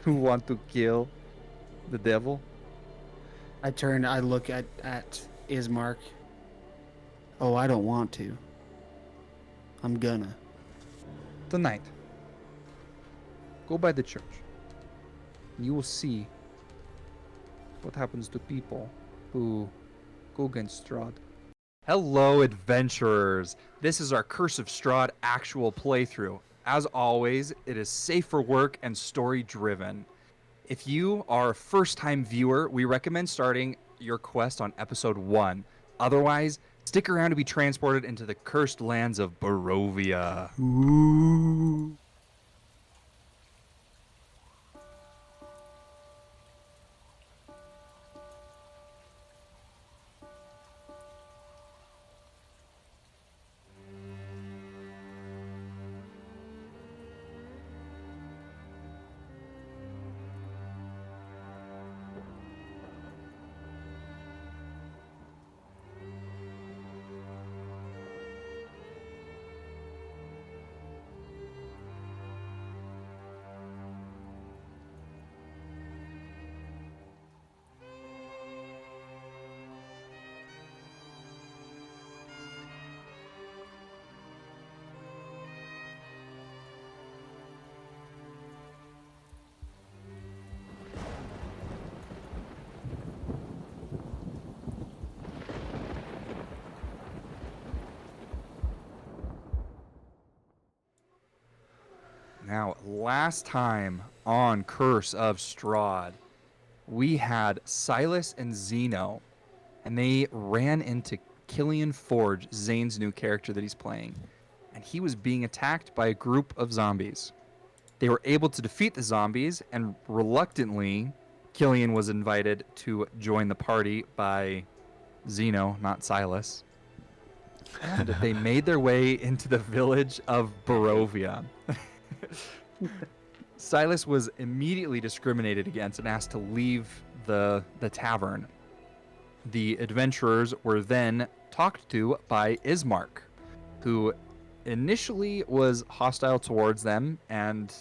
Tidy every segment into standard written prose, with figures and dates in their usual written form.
who want to kill the devil? I turn. I look at Ismark. Oh, I don't want to. I'm gonna. Tonight, go by the church. You will see what happens to people who go against Strahd. Hello, adventurers! This is our Curse of Strahd actual playthrough. As always, it is safe for work and story driven. If you are a first-time viewer, we recommend starting your quest on episode 1. Otherwise, stick around to be transported into the cursed lands of Barovia. Ooh. Now, last time on Curse of Strahd, we had Silas and Zeno, and they ran into Killian Forge, Zane's new character that he's playing, and he was being attacked by a group of zombies. They were able to defeat the zombies, and reluctantly, Killian was invited to join the party by Zeno, not Silas. And they made their way into the village of Barovia. Silas was immediately discriminated against and asked to leave the tavern. The adventurers were then talked to by Ismark, who initially was hostile towards them and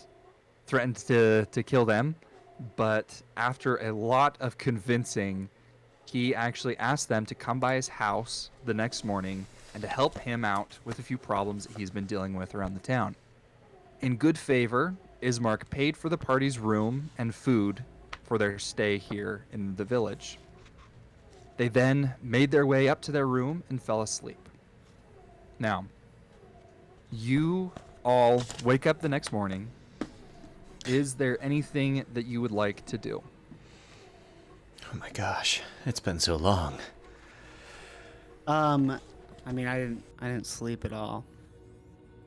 threatened to kill them, but after a lot of convincing, he actually asked them to come by his house the next morning and to help him out with a few problems that he's been dealing with around the town. In good favor, Ismark paid for the party's room and food for their stay here in the village. They then made their way up to their room and fell asleep. Now, you all wake up the next morning. Is there anything that you would like to do? Oh my gosh, it's been so long. I mean, I didn't sleep at all.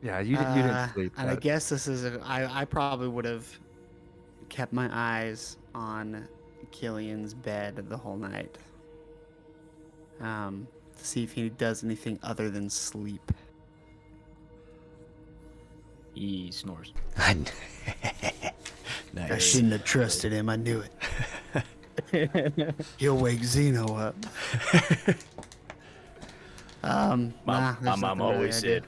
Yeah, you didn't sleep. And I guess this is I probably would have kept my eyes on Killian's bed the whole night. To see if he does anything other than sleep. He snores. Nice. I shouldn't have trusted him. I knew it. He'll wake Zeno up. My there's mom nothing always really I said,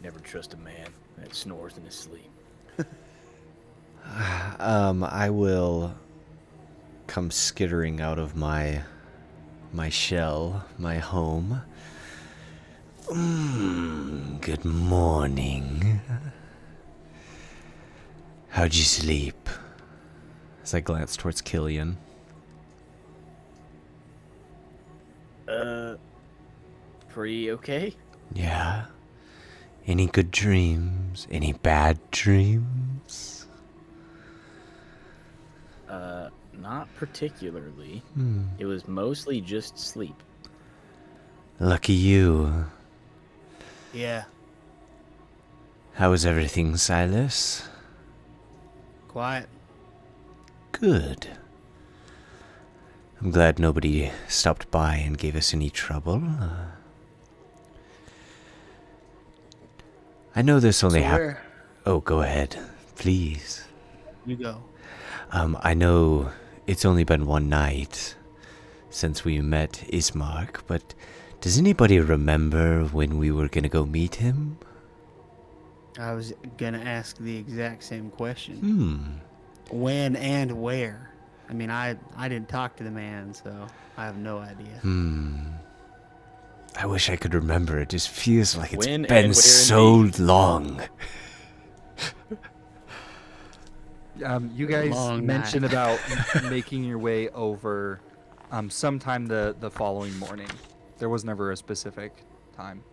never trust a man that snores in his sleep. I will come skittering out of my shell, my home. Good morning. How'd you sleep? As I glance towards Killian. Pretty okay? Yeah. Any good dreams? Any bad dreams? Not particularly. It was mostly just sleep. Lucky you. Yeah, How is everything, Silas? quiet. Good. I'm glad nobody stopped by and gave us any trouble. I know this only happened. Oh, go ahead, please. You go. I know it's only been one night since we met Ismark, but does anybody remember when we were gonna go meet him? I was gonna ask the exact same question. When and where? I mean, I didn't talk to the man, so I have no idea. I wish I could remember. It just feels like it's When and been where so indeed. long. You guys Long mentioned night. about making your way over sometime the following morning. There was never a specific time.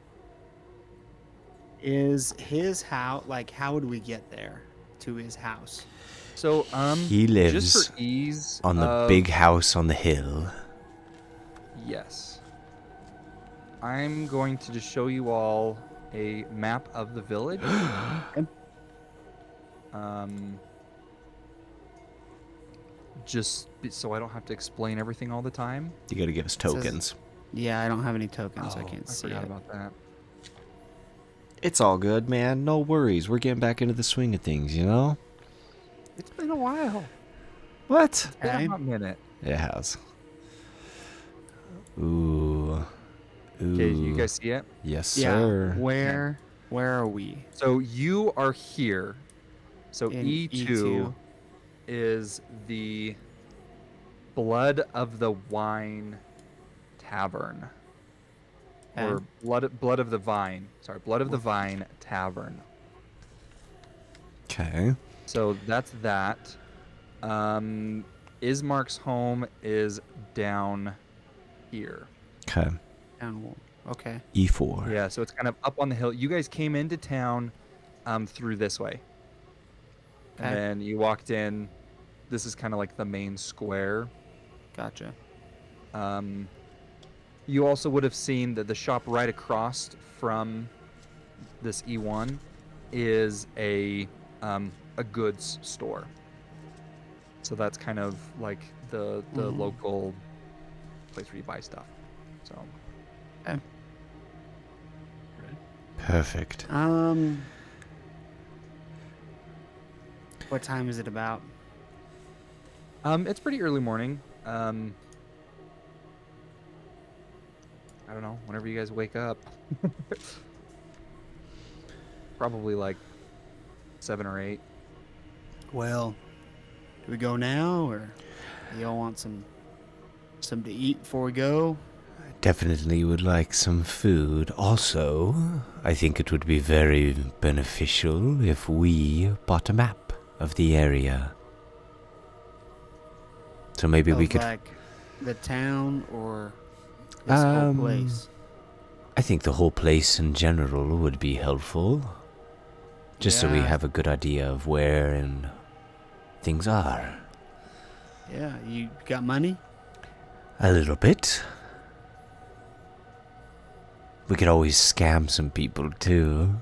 Is his house, like, how would we get there to his house? So He lives just for ease on the of- big house on the hill. Yes. I'm going to just show you all a map of the village. Just so I don't have to explain everything all the time. You gotta give us tokens. Yeah, I don't have any tokens. I Oh, can't see forgot it. about that. It's all good, man. No worries. We're getting back into the swing of things, you know? It's been a while. What? It's been Okay. a hot minute. It has. Ooh. Ooh. Okay, you guys see it? Yes, Yeah. sir. Where are we? So you are here. So In E2 is the Blood of the Wine Tavern. Or Blood of the Vine. Sorry, Blood of the Vine Tavern. Okay. So that's that. Ismark's home is down here. Okay. Okay. E4. Yeah, so it's kind of up on the hill. You guys came into town through this way. Okay. And then you walked in. This is kind of like the main square. Gotcha. You also would have seen that the shop right across from this E1 is a goods store. So that's kind of like the local place where you buy stuff. So Okay. Perfect. What time is it about? it's pretty early morning. I don't know, whenever you guys wake up. Probably like 7 or 8. Well, do we go now, or do y'all want some to eat before we go? Definitely would like some food. Also, I think it would be very beneficial if we bought a map of the area. So maybe we Of, could. like the town or this whole place. I think the whole place in general would be helpful. Just so we Yeah. have a good idea of where and things are. Yeah, you got money? A little bit. We could always scam some people too.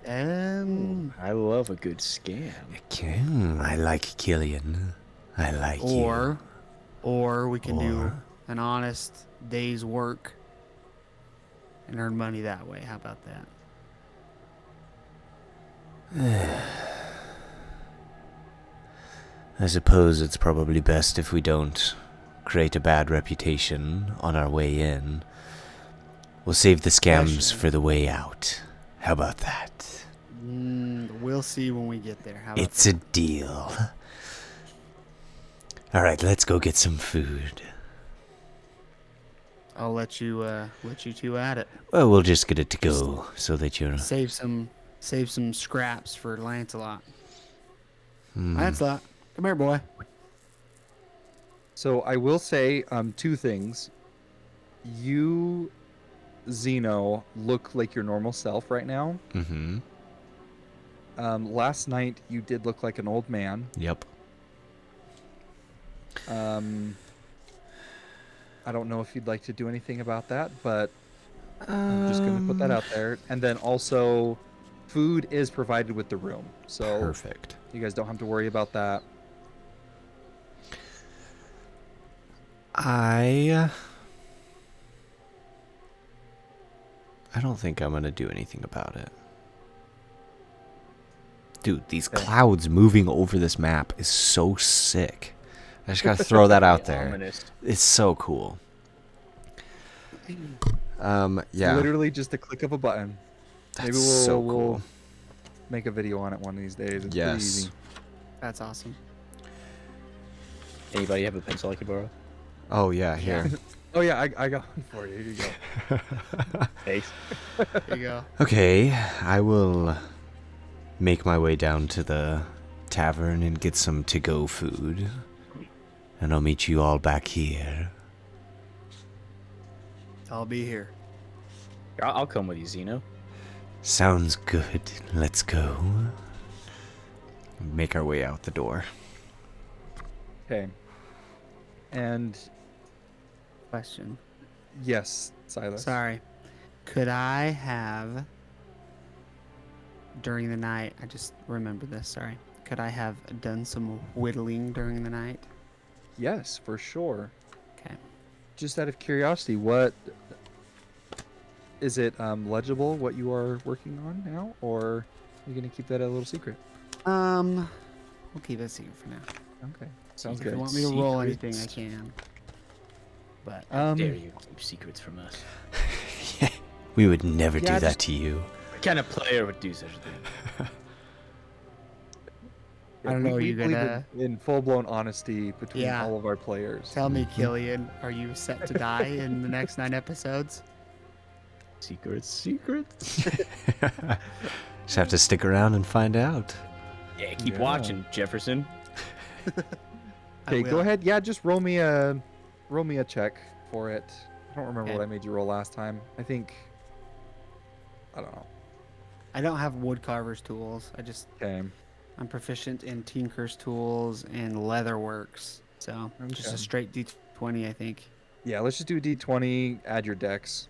I love a good scam. Okay, I like Killian. I like you. Or we can do Or- an honest day's work and earn money that way. How about that? I suppose it's probably best if we don't create a bad reputation on our way in. We'll save the scams Question. for the way out. How about that? We'll see when we get there. How about It's a deal. Alright, let's go get some food. I'll let you two at it. Well, we'll just get it to go so that you're... Save some scraps for Lancelot. Hmm. Lancelot, come here, boy. So I will say 2 things. You, Zeno, look like your normal self right now. Mm-hmm. Last night you did look like an old man. Yep. I don't know if you'd like to do anything about that, but I'm just going to put that out there. And then also, food is provided with the room, so Perfect. you guys don't have to worry about that. I don't think I'm gonna do anything about it. Dude, these Okay. clouds moving over this map is so sick. I just gotta throw that out there. Ominous. It's so cool. Yeah. Literally just a click of a button. That's Maybe so we'll cool. make a video on it one of these days. It's pretty Yes. easy. That's awesome. Anybody have a pencil I could borrow? Oh yeah, here. Oh yeah, I got one for you. Here you go. Thanks. There you go. Okay, I will make my way down to the tavern and get some to-go food. And I'll meet you all back here. I'll be here. I'll come with you, Zeno. Sounds good. Let's go. Make our way out the door. Okay. And Question. yes, Silas. Sorry. Could I have, during the night, I just remember this, sorry. Could I have done some whittling during the night? Yes, for sure. Okay. Just out of curiosity, what is it legible what you are working on now, or are you gonna keep that a little secret? We'll keep it a secret for now. Okay, sounds If you good. want me to roll Secrets. anything, I can. But Dare you keep secrets from us? We would never Yeah, do that just- to you. What kind of player would do such a thing? I don't know, We you believe gonna in full-blown honesty between Yeah. all of our players. tell me, Killian, are you set to die in the next 9 episodes? Secrets. Just have to stick around and find out. Yeah, keep Yeah. watching, Jefferson. I Okay, go will. ahead. Yeah, just roll me a check for it. I don't remember Okay. what I made you roll last time. I don't know. I don't have woodcarver's tools. Okay. I'm proficient in tinker's tools and leatherworks. So just Okay. a straight D20, I think. Yeah, let's just do a D20. Add your dex.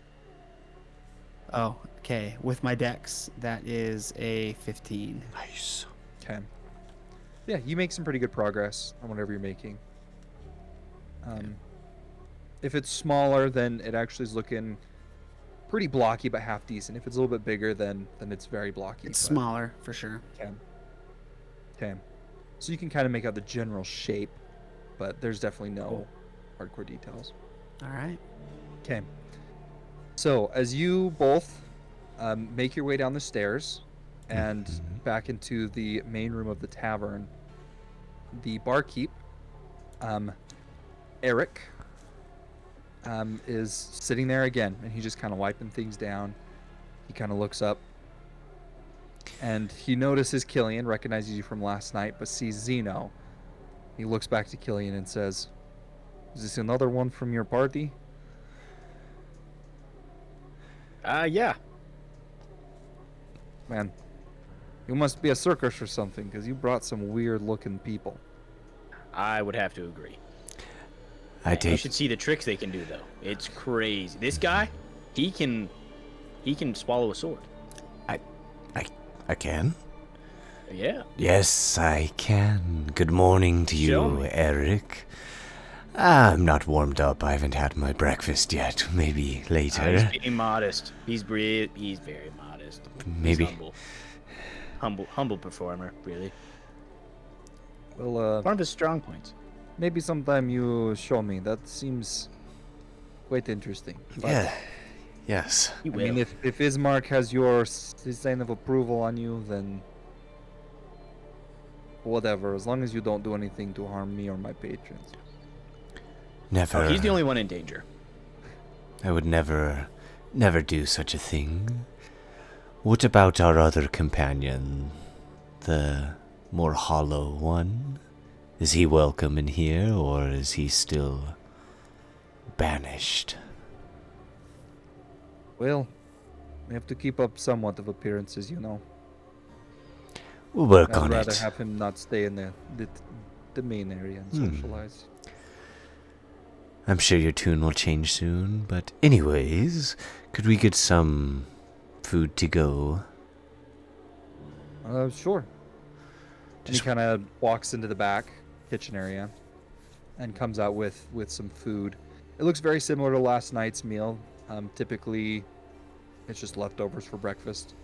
Oh, okay. With my dex, that is a 15. Nice. Okay. Yeah, you make some pretty good progress on whatever you're making. If it's smaller, then it actually is looking pretty blocky, but half decent. If it's a little bit bigger, then it's very blocky. It's but- smaller for sure. Okay. Okay. So you can kind of make out the general shape, but there's definitely no hardcore details. All right. Okay. So as you both make your way down the stairs and back into the main room of the tavern, the barkeep, Eric, is sitting there again, and he's just kind of wiping things down. He kind of looks up, and he notices Killian, recognizes you from last night, but sees Zeno. He looks back to Killian and says, "Is this another one from your party?" Yeah. Man, you must be a circus or something, because you brought some weird-looking people. I would have to agree. I You take should see the tricks they can do, though. It's crazy. This guy, he can swallow a sword. I can? Yeah. Yes, I can. Good morning to Show you, me. Eric. I'm not warmed up. I haven't had my breakfast yet. Maybe later. He's being modest. He's very modest. Maybe. He's humble performer, really. Well, One of his strong points. maybe sometime you show me. That seems quite interesting. But, Yeah. Yes. He I will. mean, if Ismark has your sign of approval on you, then whatever. As long as you don't do anything to harm me or my patrons. Never. Oh, he's the only one in danger. I would never do such a thing. What about our other companion? The more hollow one? Is he welcome in here, or is he still banished? Well, we have to keep up somewhat of appearances, you know. We'll work I'd on rather it. have him not stay in the main area and socialize. I'm sure your tune will change soon, but anyways, could we get some food to go? Sure. And he Just- kind of walks into the back kitchen area and comes out with some food. It looks very similar to last night's meal. Typically, it's just leftovers for breakfast.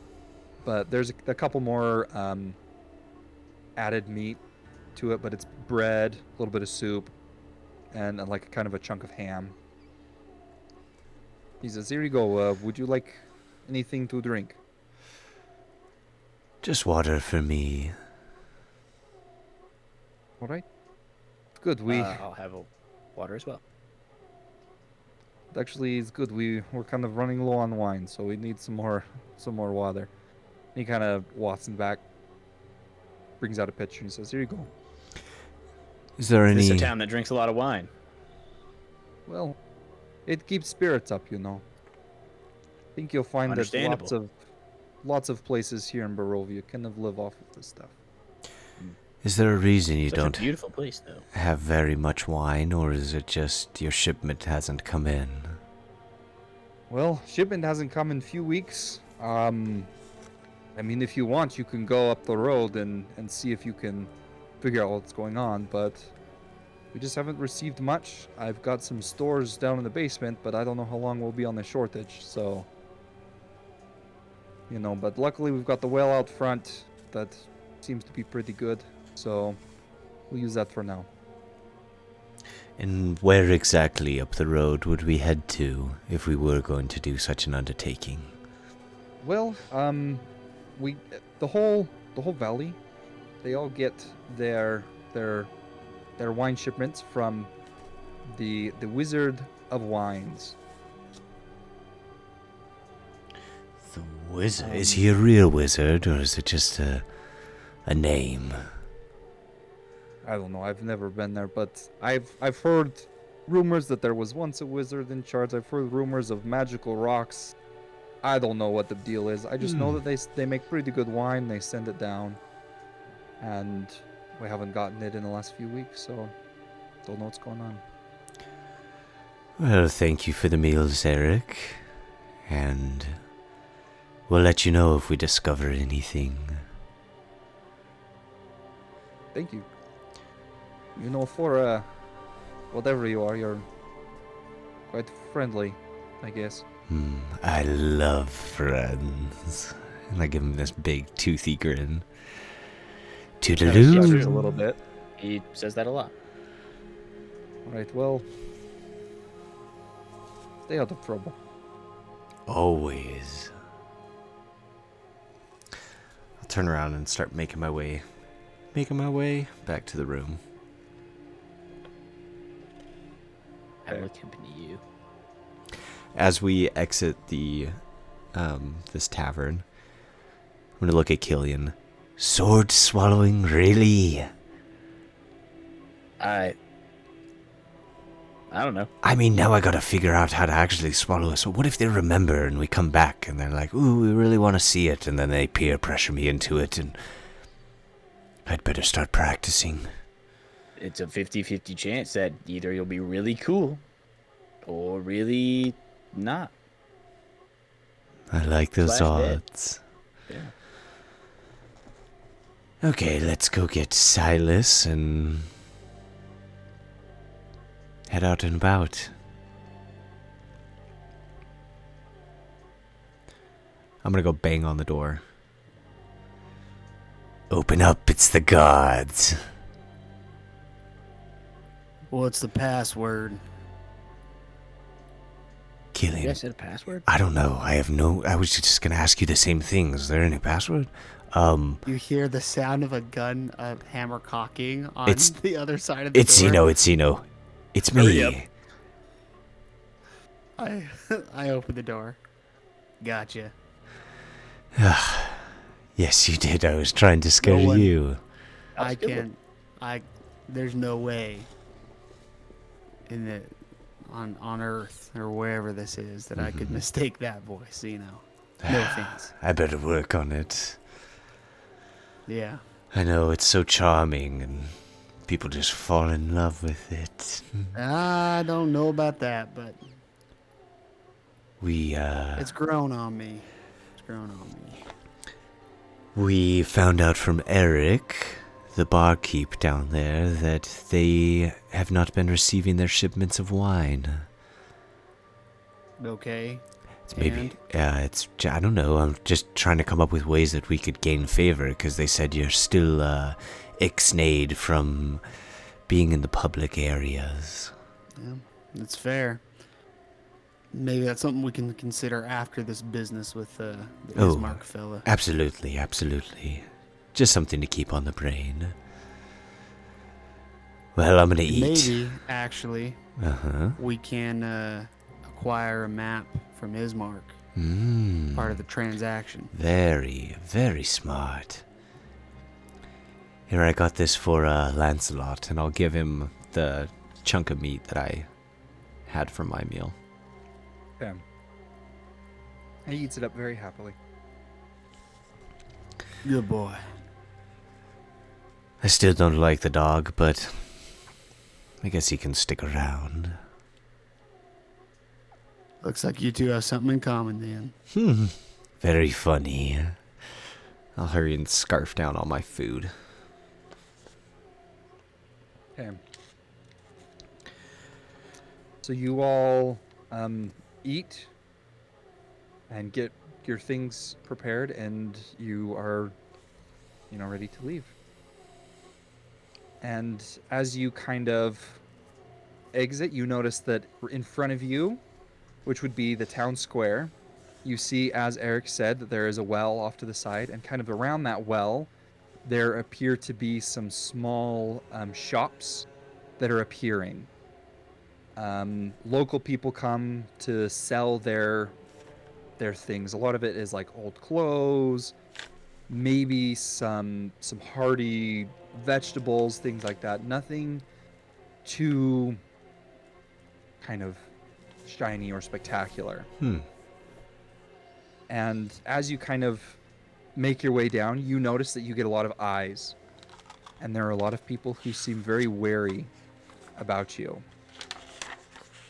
But there's a couple more added meat to it, but it's bread, a little bit of soup, and like kind of a chunk of ham. He says, "Here you go. Would you like anything to drink?" Just water for me. All right. Good. I'll have a water as well. Actually, it's good. We're kind of running low on wine, so we need some more water. He kind of walks in back, brings out a pitcher, and says, "Here you go." Is there This is any... a town that drinks a lot of wine. Well, it keeps spirits up, you know. I think you'll find that Understandable. lots of places here in Barovia kind of live off of this stuff. Is there a reason you Such don't a beautiful place, though. have very much wine, or is it just your shipment hasn't come in? Well, shipment hasn't come in a few weeks. I mean, if you want, you can go up the road and see if you can figure out what's going on, but we just haven't received much. I've got some stores down in the basement, but I don't know how long we'll be on the shortage, so... You know, but luckily we've got the well out front that seems to be pretty good, so we'll use that for now. And where exactly up the road would we head to if we were going to do such an undertaking? Well, the whole valley, they all get their wine shipments from the Wizard of Wines. The wizard? Is he a real wizard, or is it just a name? I don't know. I've never been there, but I've heard rumors that there was once a wizard in charge. I've heard rumors of magical rocks. I don't know what the deal is. I just know that they make pretty good wine. They send it down, and we haven't gotten it in the last few weeks, so don't know what's going on. Well, thank you for the meals, Eric. And we'll let you know if we discover anything. Thank you. You know, for whatever you are, you're quite friendly, I guess. I love friends. And I give him this big toothy grin. Gestures a Toodaloo. little bit. He says that a lot. Alright, well, stay out of trouble. Always. I'll turn around and start making my way back to the room. I will accompany you. As we exit the this tavern, I'm gonna look at Killian. Sword swallowing, really? I don't know. I mean, now I gotta figure out how to actually swallow it. So what if they remember and we come back and they're like, ooh, we really want to see it, and then they peer pressure me into it, and I'd better start practicing. It's a 50-50 chance that either you'll be really cool or really not. I like those Slash dead. odds. Yeah. Okay, let's go get Silas and head out and about. I'm gonna go bang on the door. Open up, it's the gods. What's the password? You Killian, guys said a password? I don't know. I was just gonna ask you the same thing. Is there any password? You hear the sound of a gun, hammer cocking on It's- the other side of the It's door. Zeno, it's Zeno. It's Hurry up. me. I open the door. Gotcha. Yes, you did. I was trying to scare one- you. I can't. There's no way in the on Earth or wherever this is that I could mistake that voice. You know. No offense. I better work on it. Yeah. I know, it's so charming and people just fall in love with it. I don't know about that, but We it's grown on me. It's grown on me. we found out from Eric, the barkeep down there, that they have not been receiving their shipments of wine. Okay. It's maybe, And? I don't know, I'm just trying to come up with ways that we could gain favor, because they said you're still ixnayed from being in the public areas. Yeah, that's fair. Maybe that's something we can consider after this business with the Oh. Ismark fella. Absolutely, absolutely. Just something to keep on the brain. Well, I'm gonna eat. Maybe, actually, Uh-huh. we can acquire a map from Ismark, Mmm. part of the transaction. Very, very smart. Here, I got this for Lancelot, and I'll give him the chunk of meat that I had for my meal. Okay. He eats it up very happily. Good boy. I still don't like the dog, but I guess he can stick around. Looks like you two have something in common then. Very funny. I'll hurry and scarf down all my food. Okay. So you all eat and get your things prepared, and you are, ready to leave. And as you kind of exit, you notice that in front of you, which would be the town square, you see, as Eric said, that there is a well off to the side, and kind of around that well, there appear to be some small shops that are appearing. Local people come to sell their things. A lot of it is like old clothes, maybe some hardy vegetables, things like that. Nothing too kind of shiny or spectacular. And as you kind of make your way down, you notice that you get a lot of eyes. And there are a lot of people who seem very wary about you.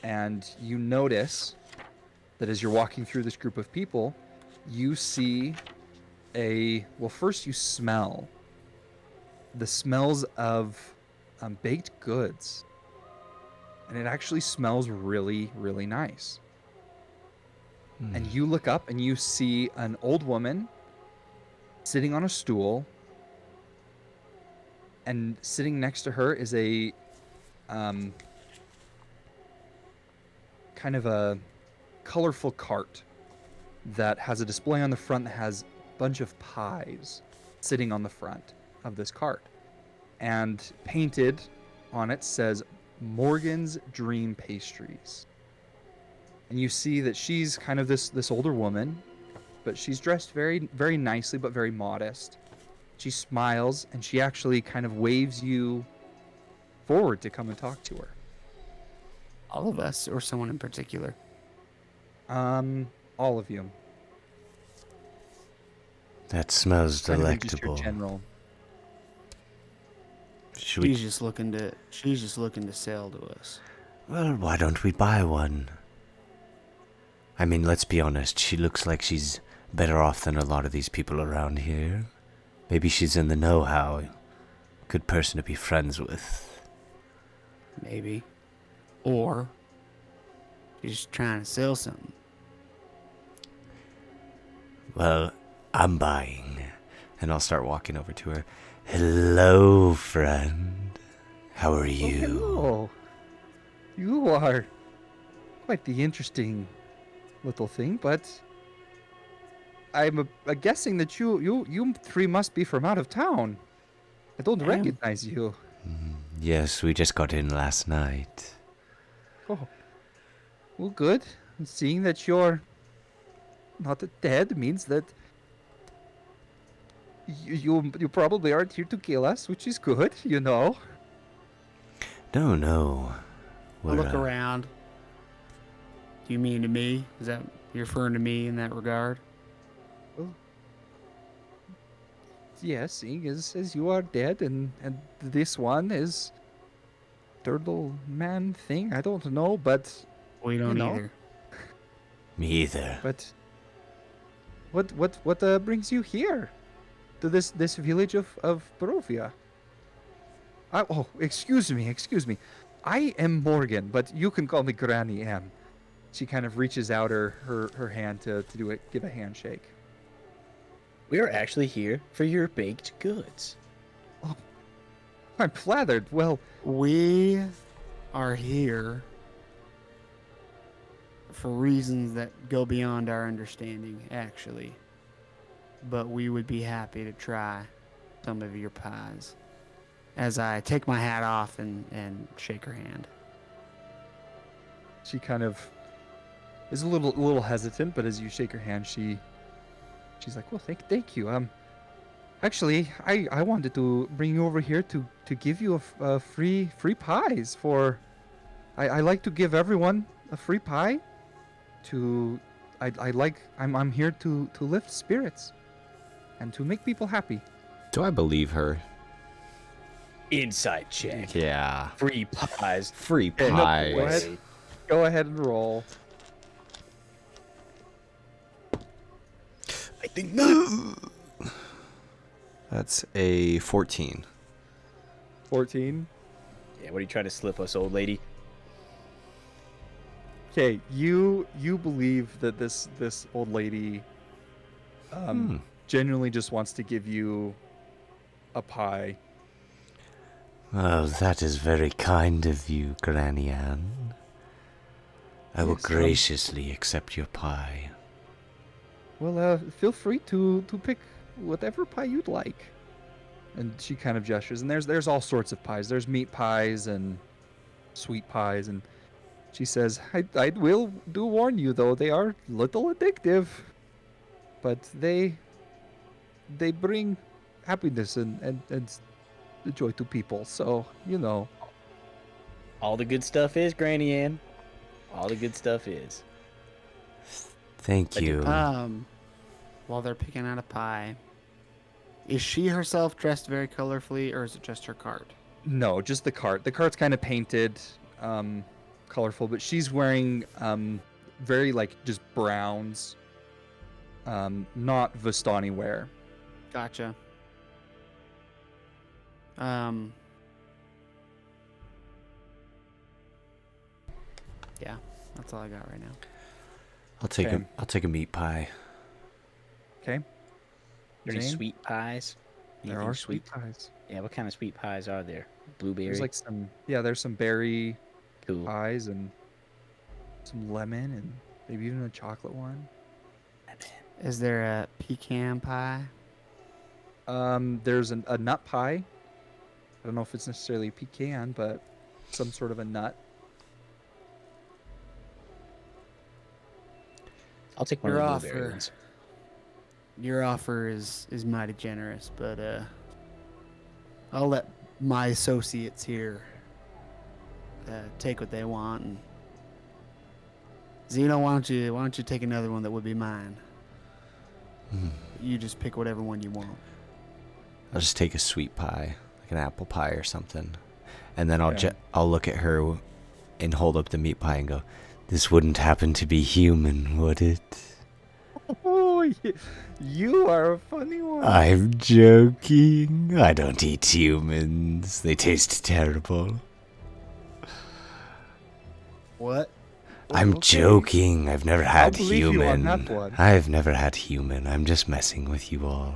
And you notice that as you're walking through this group of people, you see first you smell the smells of baked goods. And it actually smells really, really nice. And you look up and you see an old woman sitting on a stool, and sitting next to her is a kind of a colorful cart that has a display on the front that has a bunch of pies sitting on the front of this cart. And painted on it says Morgan's Dream Pastries. And you see that she's kind of this older woman, but she's dressed very, very nicely, but very modest. She smiles, and she actually kind of waves you forward to come and talk to her. All of us, or someone in particular? All of you. That smells Kind of just delectable. your general. Should we... She's just looking to sell to us. Well, why don't we buy one? I mean, let's be honest, she looks like she's better off than a lot of these people around here. Maybe she's in the know-how. Good person to be friends with. Maybe. Or she's just trying to sell something. Well, I'm buying. And I'll start walking over to her. Hello, friend. How are you? Hello. You are quite the interesting little thing, but I'm guessing that you three must be from out of town. I don't recognize you. Yes, we just got in last night. Oh, well, good. Seeing that you're not dead means that you probably aren't here to kill us, which is good, No. I look around. Do you mean to me? Is that you're referring to me in that regard? Yes, seeing as you are dead, and this one is turtle man thing. I don't know, but We don't know. either. Me either. But what brings you here to this village of Barovia? Excuse me. I am Morgan, but you can call me Granny M. She kind of reaches out her hand to give a handshake. We are actually here for your baked goods. Oh, I'm flattered. Well, We are here for reasons that go beyond our understanding, actually. But we would be happy to try some of your pies. as I take my hat off and shake her hand. She kind of is a little hesitant, but as you shake her hand, she's like, "Well, thank you. Actually, I wanted to bring you over here to give you a free pies for. I like to give everyone a free pie. I'm here to lift spirits, and to make people happy." Do I believe her? Inside check. Yeah. Free pies. Free no, pies. go ahead. Go ahead and roll. I think not. That's a 14. 14. Yeah, what are you trying to slip us, old lady? Okay, you believe that this old lady genuinely just wants to give you a pie. Oh, that is very kind of you, Granny Ann. I will Yes, graciously accept your pie. Well, feel free to pick whatever pie you'd like. And she kind of gestures, and there's all sorts of pies. There's meat pies and sweet pies, and she says, I will warn you though, they are a little addictive, but they bring happiness and joy to people. So All the good stuff is, Granny Ann. All the good stuff is. Thank you. While they're picking out a pie, is she herself dressed very colorfully, or is it just her cart? No, just the cart. The cart's kind of painted, colorful, but she's wearing very just browns, not Vistani wear. Gotcha. Yeah, that's all I got right now. I'll take Okay. I'll take a meat pie. Okay. Any Zane? sweet pies? There Anything are sweet pies. Yeah, what kind of sweet pies are there? Blueberry? There's there's some berry Cool. pies and some lemon and maybe even a chocolate one. Is there a pecan pie? There's a nut pie. I don't know if it's necessarily pecan, but some sort of a nut. I'll take one Your of the offer. blueberry ones. Your offer is mighty generous, but I'll let my associates here take what they want. And Zeno, why don't you take another one that would be mine? You just pick whatever one you want. I'll just take a sweet pie, like an apple pie or something, and then I'll Okay. I'll look at her and hold up the meat pie and go, "This wouldn't happen to be human, would it?" Oh, you are a funny one. I'm joking. I don't eat humans. They taste terrible. What? I'm Okay. joking. I've never had believe you on human. that one. I've never had human. I'm just messing with you all.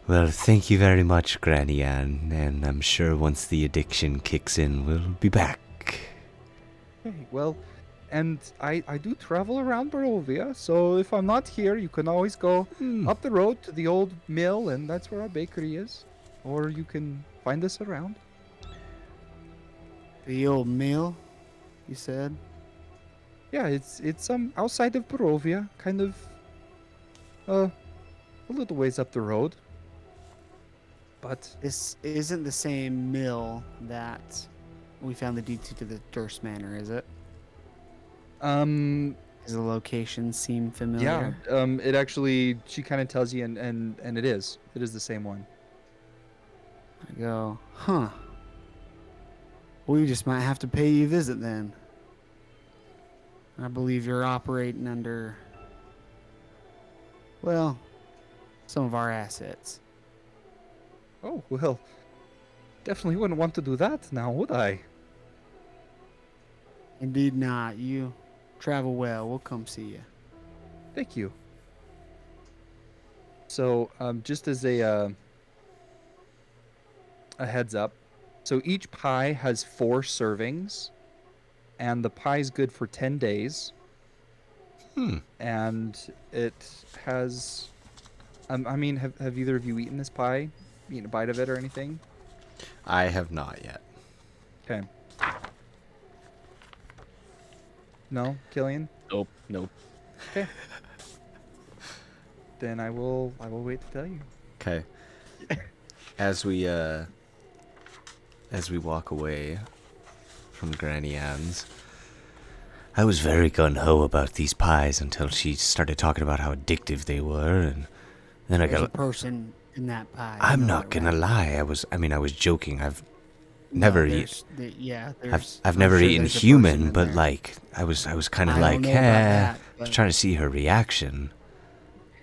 Well, thank you very much, Granny Ann, and I'm sure once the addiction kicks in, we'll be back. Okay, well, and I do travel around Barovia, so if I'm not here, you can always go up the road to the old mill, and that's where our bakery is. Or you can find us around. The old mill, you said? Yeah, it's outside of Barovia, kind of a little ways up the road. But This isn't the same mill that we found the deed to the Durst Manor, is it? Does the location seem yeah, familiar? it actually, she kind of tells you, and it is the same one. I go, huh. We just might have to pay you a visit then. I believe you're operating under, well, some of our assets. Oh, well, definitely wouldn't want to do that now, would I? Indeed not. You travel well. We'll come see you. Thank you. So, just as a heads up, so each pie has 4 servings, and the pie's good for 10 days. And it has, I mean, have either of you eaten this pie? Eaten a bite of it or anything? I have not yet. Okay. No, Killian? Nope. Okay. Then I will wait to tell you. Okay. As we walk away from Granny Ann's, I was very gun-ho about these pies until she started talking about how addictive they were, and then I There's a got... person in that pie. You I'm know not that, gonna right? lie. I was joking. I've No, never there's- yeah, there's. I've I'm never sure eaten there's a person human, in but there. like I was kind of I don't like, know about that, was but- trying to see her reaction.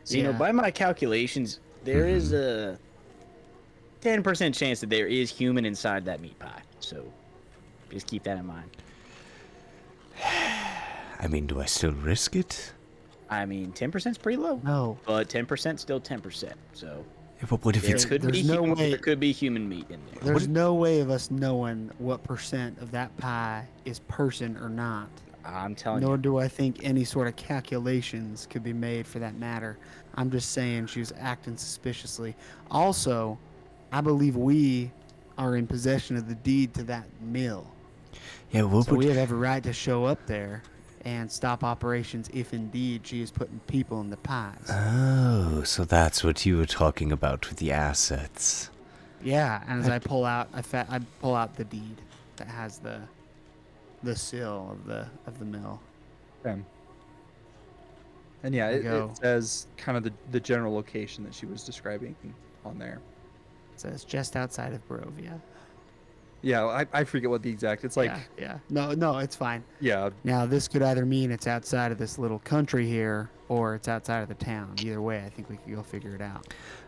So, you know, Yeah. by my calculations, there is a 10% chance that there is human inside that meat pie. So just keep that in mind. I mean, do I still risk it? I mean, 10% is pretty low. No. But 10% still 10%. So Yeah, but what if there it's... could be there's no human, way- there could be human meat in there. There's no way of us knowing what percent of that pie is person or not. I'm telling Nor you. do I think any sort of calculations could be made for that matter. I'm just saying she was acting suspiciously. Also, I believe we are in possession of the deed to that mill. Yeah, what So would... we have every right to show up there and stop operations if indeed she is putting people in the pies. Oh, so that's what you were talking about with the assets. Yeah, and as I pull out, I pull out the deed that has the seal of the mill. Okay. And yeah, I it go. says kind of the general location that she was describing on there. It says just outside of Barovia. Yeah, I forget what the exact. It's like yeah. No, it's fine. yeah, Now this could either mean it's outside of this little country here, or it's outside of the town. Either way, I think we could go figure it out.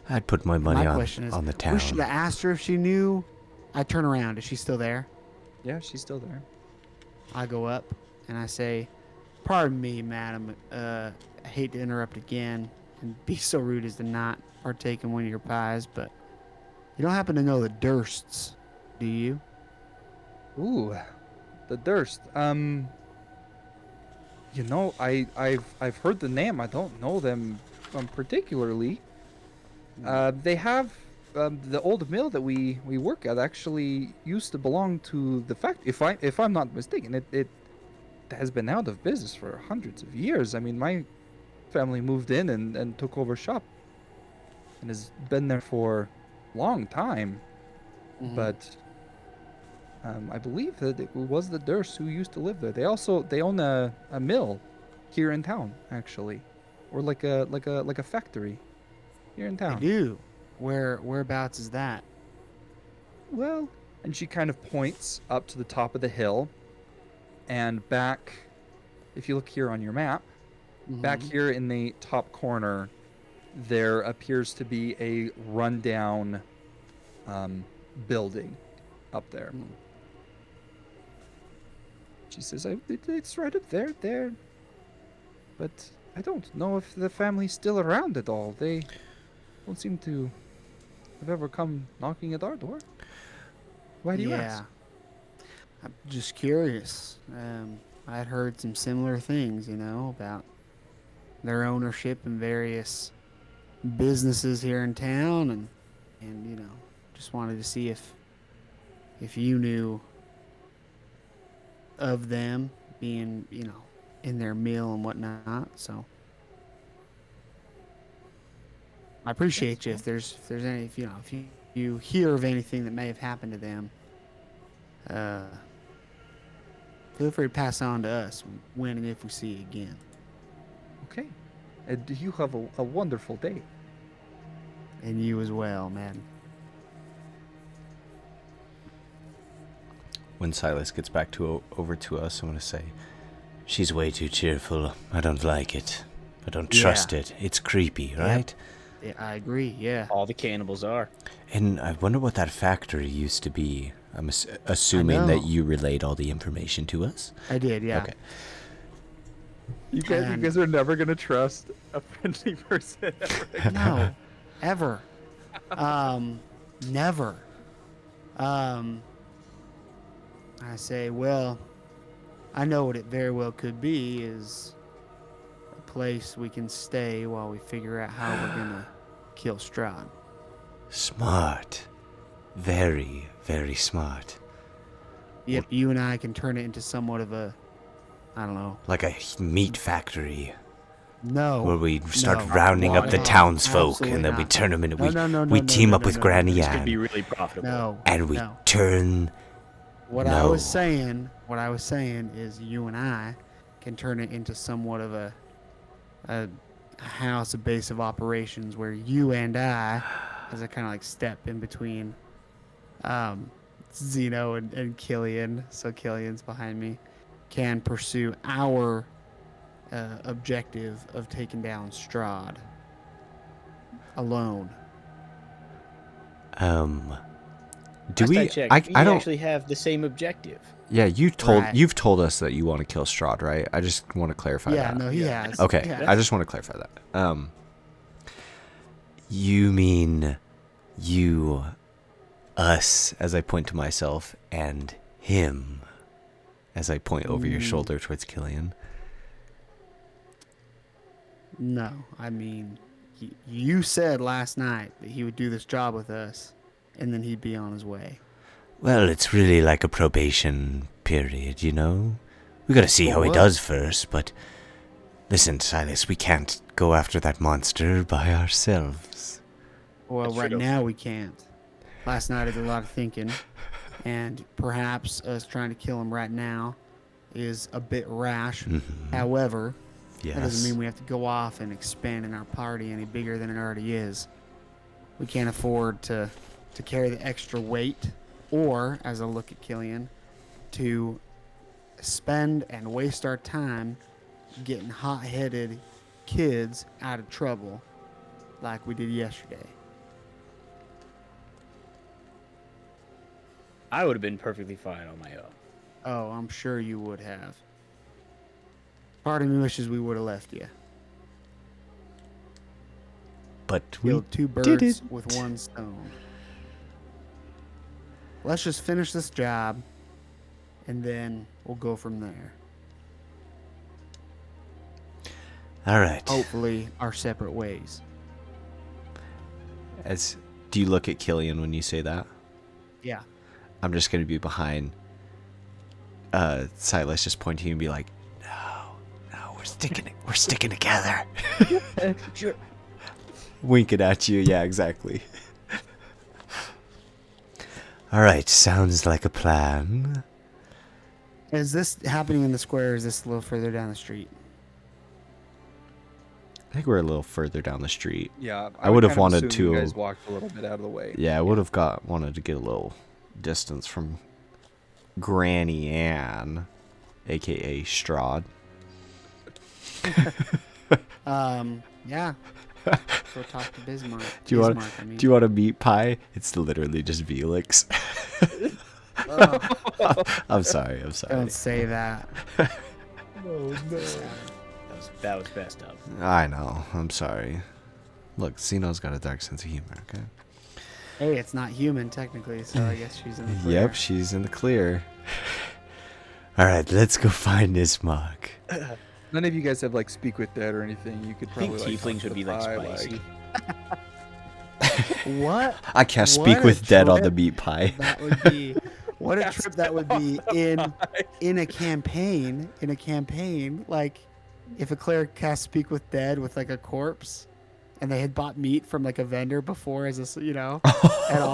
I'd put my money My question is, on the we town. should have asked her if she knew. I turn around. Is she still there? yeah, she's still there. I go up and I say, "Pardon me, madam. I hate to interrupt again and be so rude as to not partake in one of your pies, but you don't happen to know the Dursts, do you?" Ooh, the Durst. You know, I've heard the name. I don't know them particularly. They have the old mill that we work at actually used to belong to the factory. If I'm not mistaken, it has been out of business for hundreds of years. I mean, my family moved in and took over shop, and has been there for a long time. Mhm. But I believe that it was the Durst who used to live there. They own a mill here in town, actually, or like a factory here in I town. do. Whereabouts is that? Well, and she kind of points up to the top of the hill, and back. If you look here on your map, back Mhm. here in the top corner, there appears to be a rundown building up there. Mm. She says, it's right up there. But I don't know if the family's still around at all. They don't seem to have ever come knocking at our door. Why do you ask? I'm just curious. I'd heard some similar things, about their ownership in various businesses here in town, and just wanted to see if you knew of them being, in their mill and whatnot. So I appreciate you if there's any, if you hear of anything that may have happened to them. Feel free to pass on to us when and if we see you again. Okay. And you have a wonderful day. And you as well, man. When Silas gets back over to us, I'm going to say, she's way too cheerful. I don't like it. I don't trust it. It's creepy, right? Yeah, I agree, yeah. All the cannibals are. And I wonder what that factory used to be. I'm assuming that know. you relayed all the information to us. I did, yeah. Okay. You guys are never gonna trust a friendly person ever again. No, ever. Never. I say, well, I know what it very well could be is a place we can stay while we figure out how we're gonna kill Strahd. Smart. Very, very smart. Yep, you and I can turn it into somewhat of a, I don't know. Like a meat factory. No. Where we start no, rounding up the no, townsfolk, absolutely and then we not. turn them into. No, We team up no, with no, Granny This could be Ann, really profitable. No. and we no. turn. What No. what I was saying is you and I can turn it into somewhat of a house, a base of operations where you and I, as a kind of like step in between, Zeno and Killian, so Killian's behind me, can pursue our objective of taking down Strahd alone. Do Last we? I checked, we I don't. actually have the same objective. Yeah, Right. you've told us that you want to kill Strahd, right? I just want to clarify Yeah, that. no, he has. Okay, He has. I just want to clarify that. You mean you, us, as I point to myself, and him, as I point over your shoulder towards Killian. No, I mean, you said last night that he would do this job with us, and then he'd be on his way. Well, it's really like a probation period, you know? We gotta see For how he what? does first, but listen, Silas, we can't go after that monster by ourselves. Well, That's right true. now we can't. Last night I did a lot of thinking, and perhaps us trying to kill him right now is a bit rash. However, that doesn't Yes. mean we have to go off and expand in our party any bigger than it already is. We can't afford to carry the extra weight, or, as I look at Killian, to spend and waste our time getting hot-headed kids out of trouble like we did yesterday. I would have been perfectly fine on my own. Oh, I'm sure you would have. Part of me wishes we would have left you. But we Killed two did birds it. with one stone. Let's just finish this job, and then we'll go from there. All right. Hopefully, our separate ways. Do you look at Killian when you say that? Yeah. I'm just gonna be behind Silas, just pointing and be like, "No, we're sticking together." Sure. Winking at you, yeah, exactly. All right, sounds like a plan. Is this happening in the square, or is this a little further down the street? I think we're a little further down the street. Yeah, I would have kind of wanted assume you to- guys walked a little bit out of the way. Yeah, I would have wanted to get a little distance from Granny Ann, aka Strahd. Yeah. Go talk to Bismarck. Do you want? Ismark, I mean. Do you want a meat pie? It's literally just Felix. Ugh, I'm sorry. don't say that. That was messed up. I know. I'm sorry. Look, Zeno's got a dark sense of humor. Okay. Hey, it's not human technically, so I guess she's in the clear. Yep, she's in the clear. All right, let's go find Ismark. None of you guys have like speak with dead or anything. You could I think probably like, tieflings talk to would be the like pie, spicy. What? I can't What speak a with dead on the trip meat pie. That would be what a trip that would be in a campaign. In a campaign, like if a cleric casts speak with dead with like a corpse, and they had bought meat from like a vendor before as a and all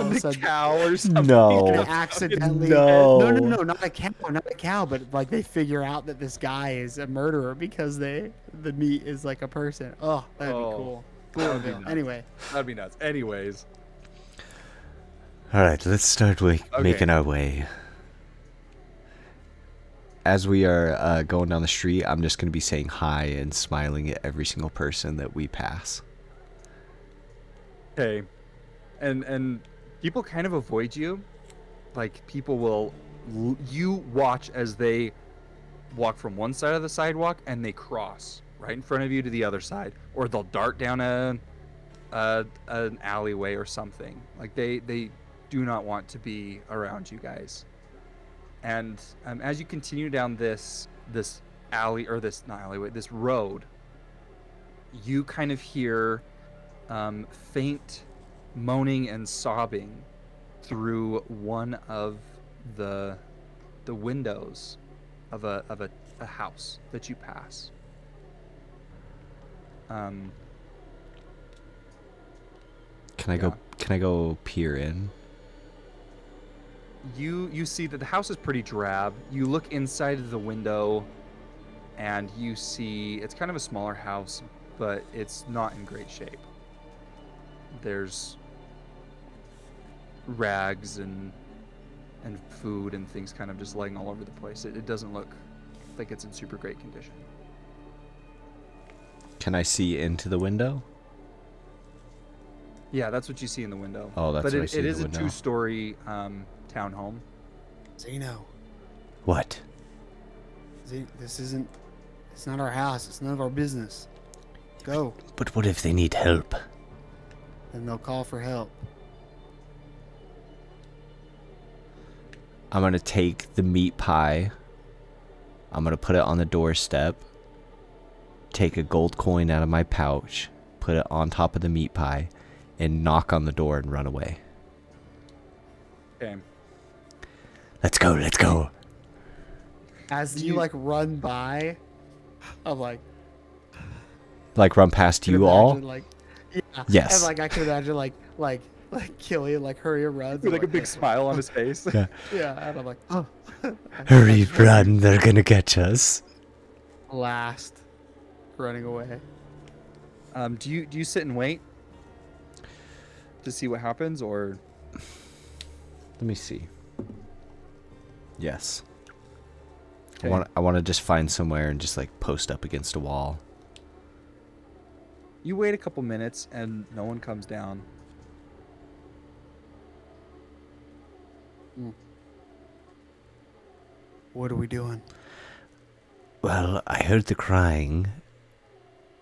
of a the sudden cow or something. and No. accidentally No. no, not a cow, but like they figure out that this guy is a murderer because the meat is like a person. Oh, that'd be cool. that would be Cool. nuts. Anyway, That'd be nuts. Anyways, All right, let's start making our way. As we are going down the street, I'm just going to be saying hi and smiling at every single person that we pass. okay, and people kind of avoid you. Like people will, you watch as they walk from one side of the sidewalk and they cross right in front of you to the other side, or they'll dart down an alleyway or something. Like they do not want to be around you guys. And as you continue down this alley, or this not alleyway, this road, you kind of hear faint moaning and sobbing through one of the windows of a house that you pass. Can Yeah. I go peer in? You see that the house is pretty drab. You look inside of the window, and you see it's kind of a smaller house, but it's not in great shape. There's rags and food and things kind of just laying all over the place. It doesn't look like it's in super great condition. Can I see into the window? Yeah, that's what you see in the window. Oh, that's but what I see it in is the a window. 2-story townhome. Zeno, What? it's not our house. It's none of our business. Go. But what if they need help? Then they'll call for help. I'm gonna take the meat pie. I'm gonna put it on the doorstep. Take a gold coin out of my pouch. Put it on top of the meat pie. And knock on the door and run away. Okay. Let's go, let's go. As you like run by, I'm like, Like run past can you all? imagine, like, yeah. Yes. And like I can imagine like Killian like hurry and runs. With and, like a big smile on his face. Yeah. Yeah, and I'm like, oh. Hurry, run, they're gonna catch us. Last, running away. Do you sit and wait to see what happens, or? Let me see. Yes. Okay. I want to just find somewhere and just like post up against a wall. You wait a couple minutes and no one comes down. What are we doing? Well, I heard the crying,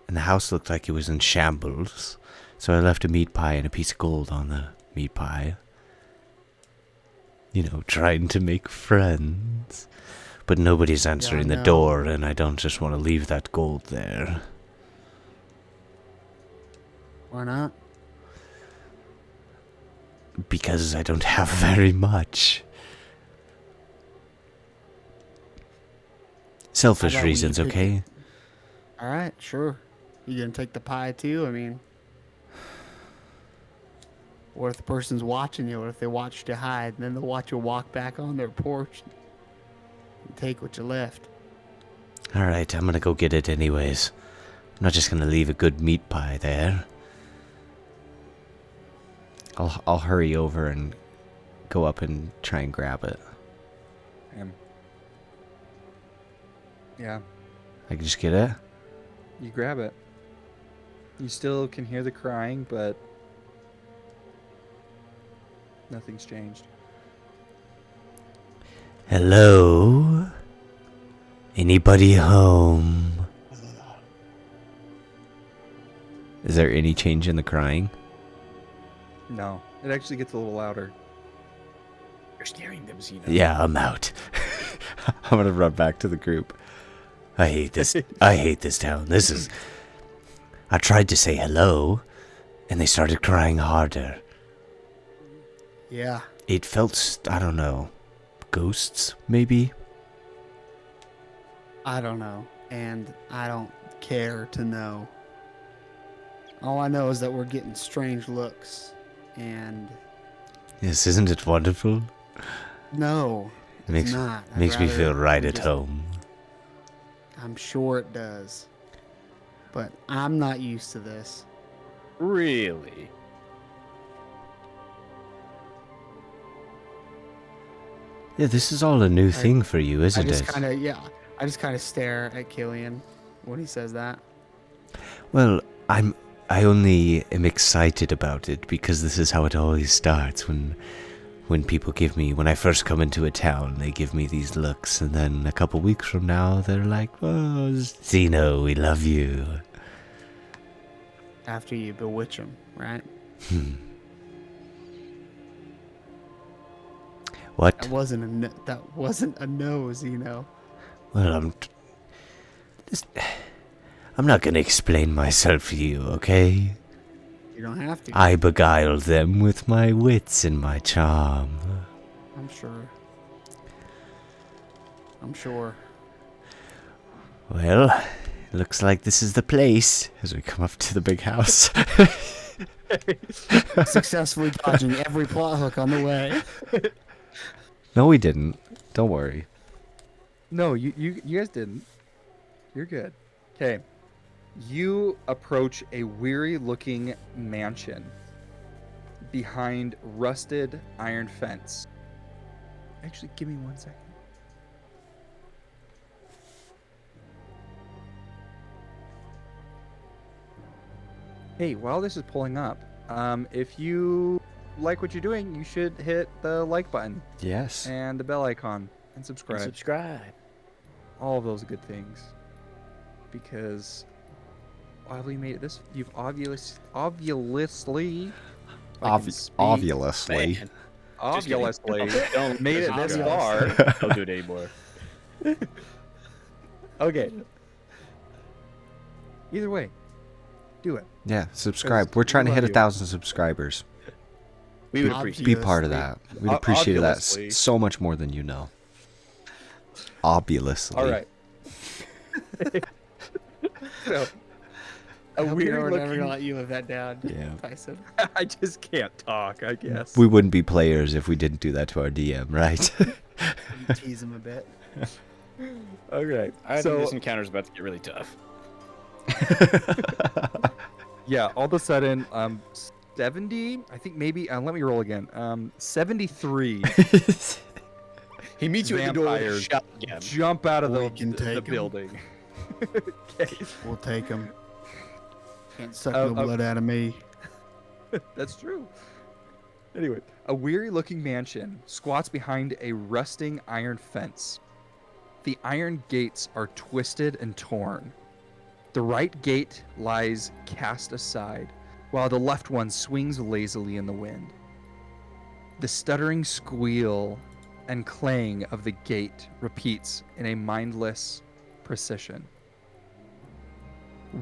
and the house looked like it was in shambles, so I left a meat pie and a piece of gold on the meat pie. You know, trying to make friends. But nobody's answering the no. door, and I don't just want to leave that gold there. Why not? Because I don't have very much. Selfish How about we reasons, pick- okay? All right, sure. You gonna take the pie too? I mean, what if the person's watching you? What if they watch you hide, and then they'll watch you walk back on their porch and take what you left? Alright, I'm gonna go get it anyways. I'm not just gonna leave a good meat pie there. I'll hurry over and go up and try and grab it. Yeah, I can just get it? you grab it. You still can hear the crying, but nothing's changed. Hello? Anybody home? Is there any change in the crying? No, it actually gets a little louder. You're scaring them, Zeno. Yeah, I'm out. I'm gonna run back to the group. I hate this. I hate this town. This is... I tried to say hello, and they started crying harder. Yeah. It felt, I don't know, ghosts, maybe? I don't know, and I don't care to know. All I know is that we're getting strange looks, and Yes, isn't it wonderful? no, It makes, it's not. I'd makes me rather feel right we at just- home. I'm sure it does, but I'm not used to this. Really? Yeah, this is all a new thing for you, I isn't just it? I just kind of stare at Killian when he says that. Well, I only am excited about it because this is how it always starts when people give me, when I first come into a town, they give me these looks, and then a couple weeks from now, they're like, "Oh, Zeno, we love you." After you bewitch him, right? What? That wasn't a no, Zeno. Well, I'm not gonna explain myself to you, okay? You don't have to. I beguiled them with my wits and my charm. I'm sure. I'm sure. Well, looks like this is the place as we come up to the big house. Successfully dodging every plot hook on the way. No, we didn't. Don't worry. No, you guys didn't. You're good. Okay. You approach a weary-looking mansion behind rusted iron fence. Actually, give me 1 second. Hey, while this is pulling up, if you like what you're doing, you should hit the like button Yes. and the bell icon and subscribe. Subscribe. All of those good things. Because while we made it this, you've obviously Obviously. Don't made it this far. Don't do it anymore. Okay. Either way, do it. Yeah, subscribe. We're trying to hit love you. 1,000 subscribers. We would Obviously. appreciate Be part of that. We'd appreciate that Obviously. so much more than you know. Obviously. All right. So, I a hope weird we're never looking. gonna let you live that down, Yeah. Tyson. I just can't talk. I guess. We wouldn't be players if we didn't do that to our DM, right? You tease him a bit. Okay. I think So this encounter's about to get really tough. yeah, all of a sudden, 70. I think maybe. Let me roll again. 73 He meets you at the door with a Vampires. shotgun. jump out of We can the take 'em. building. Okay. We'll take him. Can't suck Uh, no blood out of me. That's true. Anyway, a weary-looking mansion squats behind a rusting iron fence. The iron gates are twisted and torn. The right gate lies cast aside, while the left one swings lazily in the wind. The stuttering squeal and clang of the gate repeats in a mindless precision.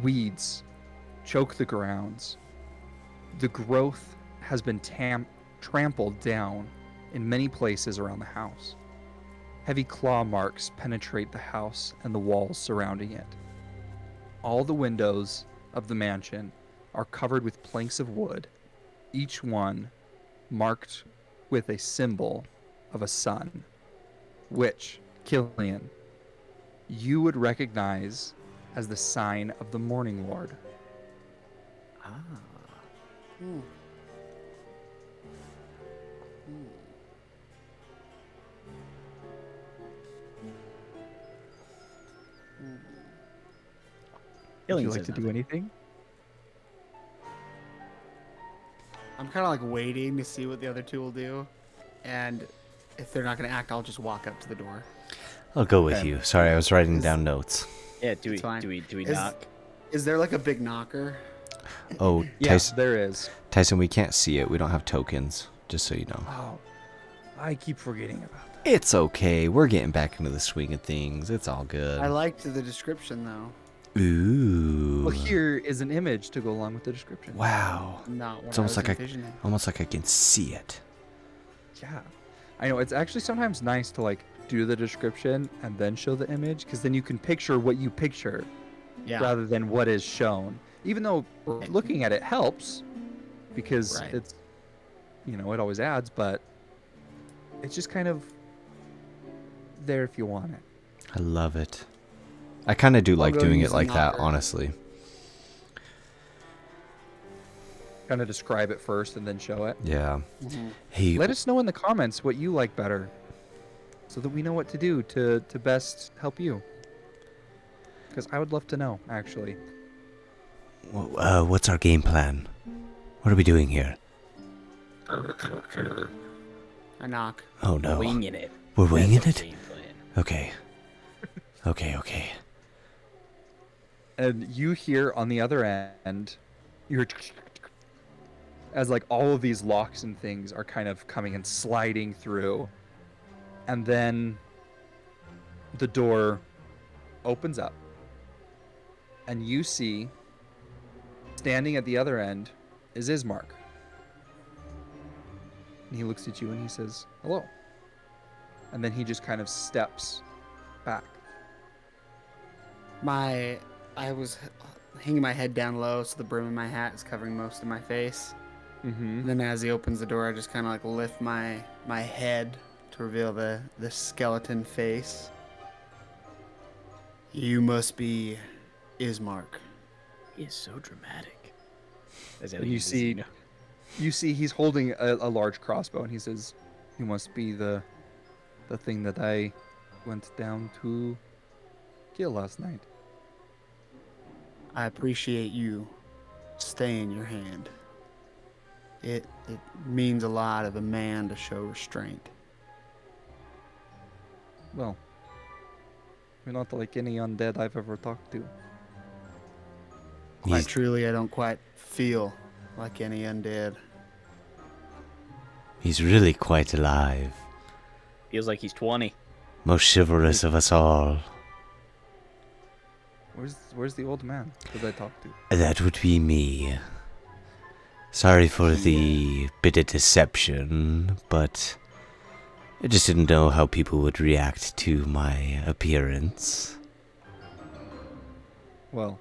Weeds choke the grounds. The growth has been trampled down in many places around the house. Heavy claw marks penetrate the house and the walls surrounding it. All the windows of the mansion are covered with planks of wood, each one marked with a symbol of a sun, which, Killian, you would recognize as the sign of the Morning Lord. Would you Killian like says to do nothing. anything? I'm kind of like waiting to see what the other two will do, and if they're not gonna act, I'll just walk up to the door. I'll go with Okay. you. Sorry, I was writing down notes. Yeah, do It's fine. we Is- knock? Is there like a big knocker? Oh, Yes, there is. Tyson, we can't see it. We don't have tokens, just so you know. Oh, I keep forgetting about that. It's okay. We're getting back into the swing of things. It's all good. I liked the description though. Ooh. Well, here is an image to go along with the description. Wow. Not what It's I almost was like envisioning. almost like I can see it. Yeah, I know. It's actually sometimes nice to like do the description and then show the image, because then you can picture what you picture Yeah. rather than what is shown. Even though looking at it helps, because Right. it's, you know, it always adds, but it's just kind of there if you want it. I love it. I kind of do like go doing use it the like that, knocker. honestly. Kind of describe it first and then show it. Yeah. Mhm. Hey, Let us know in the comments what you like better, so that we know what to do to best help you. Because I would love to know, actually. what's our game plan? What are we doing here? I knock. Oh no. Winging it. We're winging That's it? our game plan. Okay. Okay. And you hear on the other end, you're as like all of these locks and things are kind of coming and sliding through, and then the door opens up, and you see standing at the other end is Ismark. And he looks at you and he says, hello. And then he just kind of steps back. I was hanging my head down low, so the brim of my hat is covering most of my face. Mm-hmm. And then as he opens the door, I just kind of like lift my head to reveal the skeleton face. You must be Ismark. He is so dramatic. And you see he's holding a large crossbow, and he says, you must be the thing that I went down to kill last night. I appreciate you staying your hand. It means a lot of a man to show restraint. Well, you're not like any undead I've ever talked to. Quite truly, I don't quite feel like any undead. He's really quite alive. Feels like he's 20. Most chivalrous of us all. Where's the old man that I talked to? That would be me. Sorry for the bit of deception, but I just didn't know how people would react to my appearance. Well,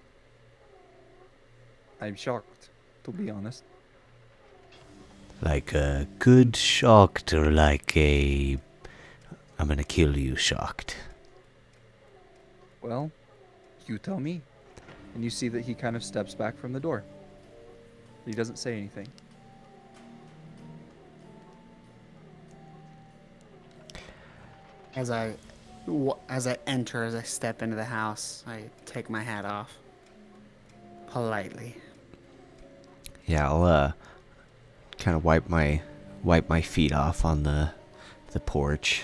I'm shocked, to be honest. Like a good shocked or like a I'm gonna kill you shocked? Well, you tell me. And you see that he kind of steps back from the door. He doesn't say anything. As I enter, as I step into the house, I take my hat off. Politely. Yeah, I'll kind of wipe my feet off on the porch.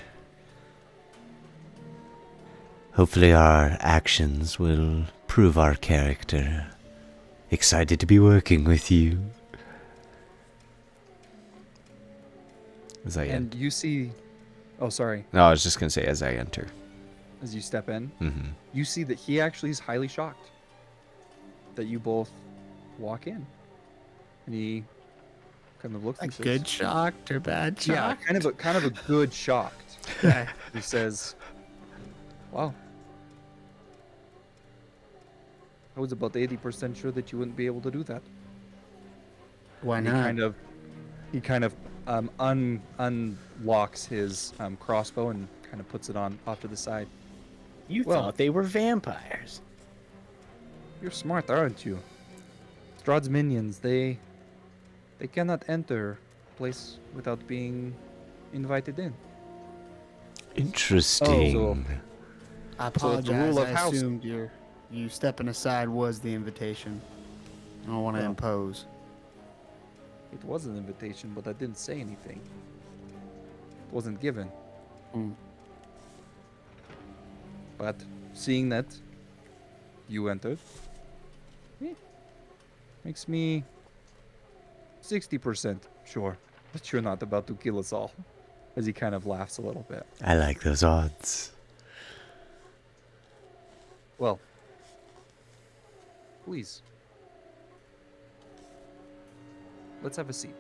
Hopefully our actions will prove our character. Excited to be working with you. As I And you see... Oh, sorry. No, I was just gonna say as I enter. As you step in, Mm-hmm. you see that he actually is highly shocked that you both walk in. And he kind of looks A and says... good shocked or bad shocked? Yeah, kind of a good shocked. Okay. He says, wow. I was about 80% sure that you wouldn't be able to do that. Why And not? He kind of unlocks his crossbow and kind of puts it on off to the side. You Well- thought they were vampires. You're smart, aren't you? Strahd's minions, they cannot enter a place without being invited in. Interesting. I it's the apologize. rule of I house. assumed you stepping aside was the invitation. I don't want to No. impose. It was an invitation, but I didn't say anything. It wasn't given. Mm. But seeing that you entered, makes me 60% sure that you're not about to kill us all. As he kind of laughs a little bit. I like those odds. Well, please. Let's have a seat.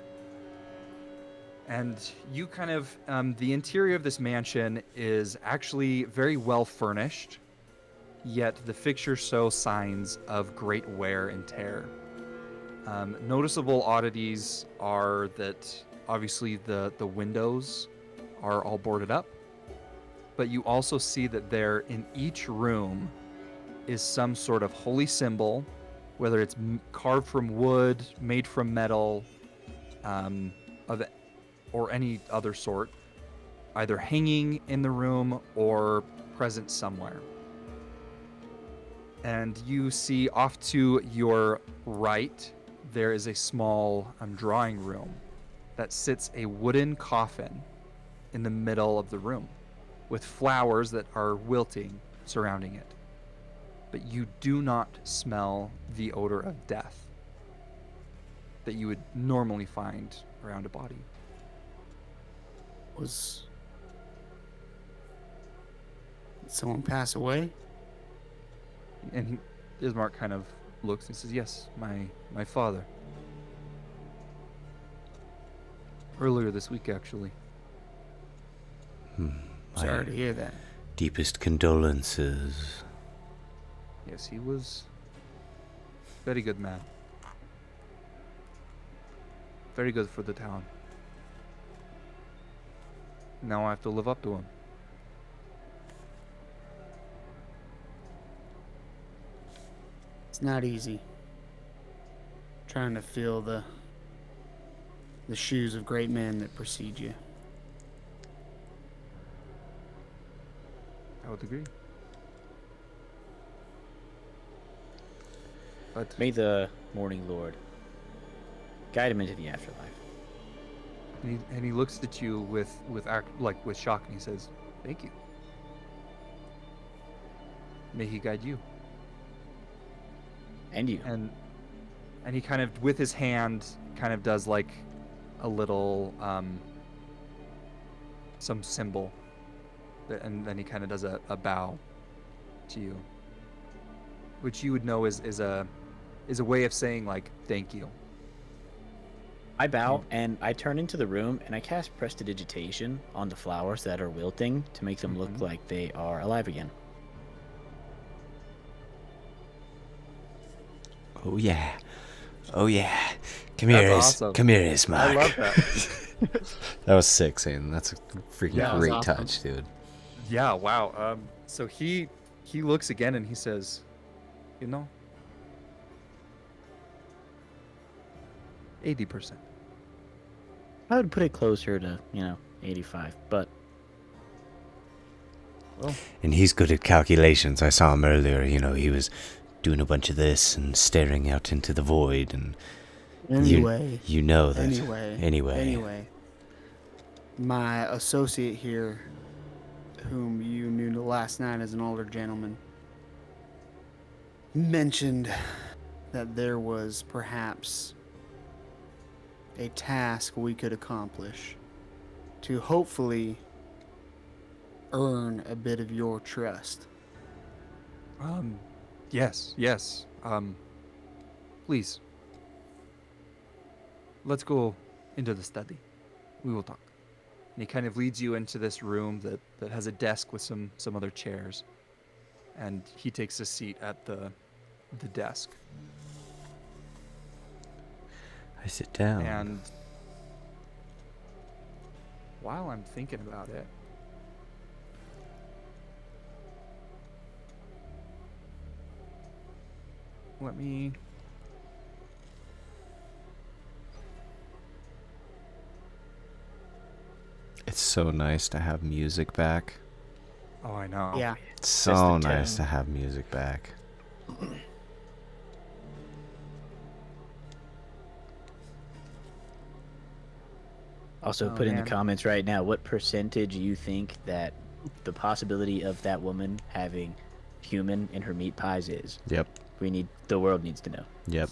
And you kind of, the interior of this mansion is actually very well furnished, yet the fixtures show signs of great wear and tear. Noticeable oddities are that obviously the windows are all boarded up, but you also see that there in each room is some sort of holy symbol, whether it's carved from wood, made from metal, or any other sort, either hanging in the room or present somewhere. And you see off to your right, there is a small drawing room that sits a wooden coffin in the middle of the room with flowers that are wilting surrounding it. But you do not smell the odor of death that you would normally find around a body. Did someone pass away? And Ismark kind of looks and says, yes, my father. Earlier this week, actually. Sorry to hear that. Deepest condolences. Yes, he was very good man. Very good for the town. Now I have to live up to him. It's not easy. Trying to fill the shoes of great men that precede you. I would agree. But May the Morning Lord guide him into the afterlife. and he looks at you with shock, and he says, "Thank you. May he guide you." And you. And he kind of, with his hand, kind of does like a little some symbol, and then he kind of does a bow to you, which you would know is a way of saying like thank you. I bow and I turn into the room and I cast prestidigitation on the flowers that are wilting to make them look like they are alive again. Oh yeah. Oh yeah. Come here, awesome. Come here, Ismark. I love that. That was sick, Zane. That's a freaking Yeah, that was great awesome. touch, dude. Yeah, wow. So he looks again and he says, 80%. I would put it closer to, 85, but Well, And he's good at calculations. I saw him earlier. He was doing a bunch of this and staring out into the void. And Anyway. you know that. Anyway. My associate here, whom you knew last night as an older gentleman, mentioned that there was perhaps a task we could accomplish to hopefully earn a bit of your trust. yes. Please. Let's go into the study. We will talk. And he kind of leads you into this room that has a desk with some other chairs. And he takes a seat at the desk. I sit down. And while I'm thinking about it, let me... It's so nice to have music back. Oh, I know. Yeah. It's so That's the nice tone. to have music back. also Oh, put in the man. comments right now what percentage you think that the possibility of that woman having human in her meat pies is. Yep. The world needs to know. Yep.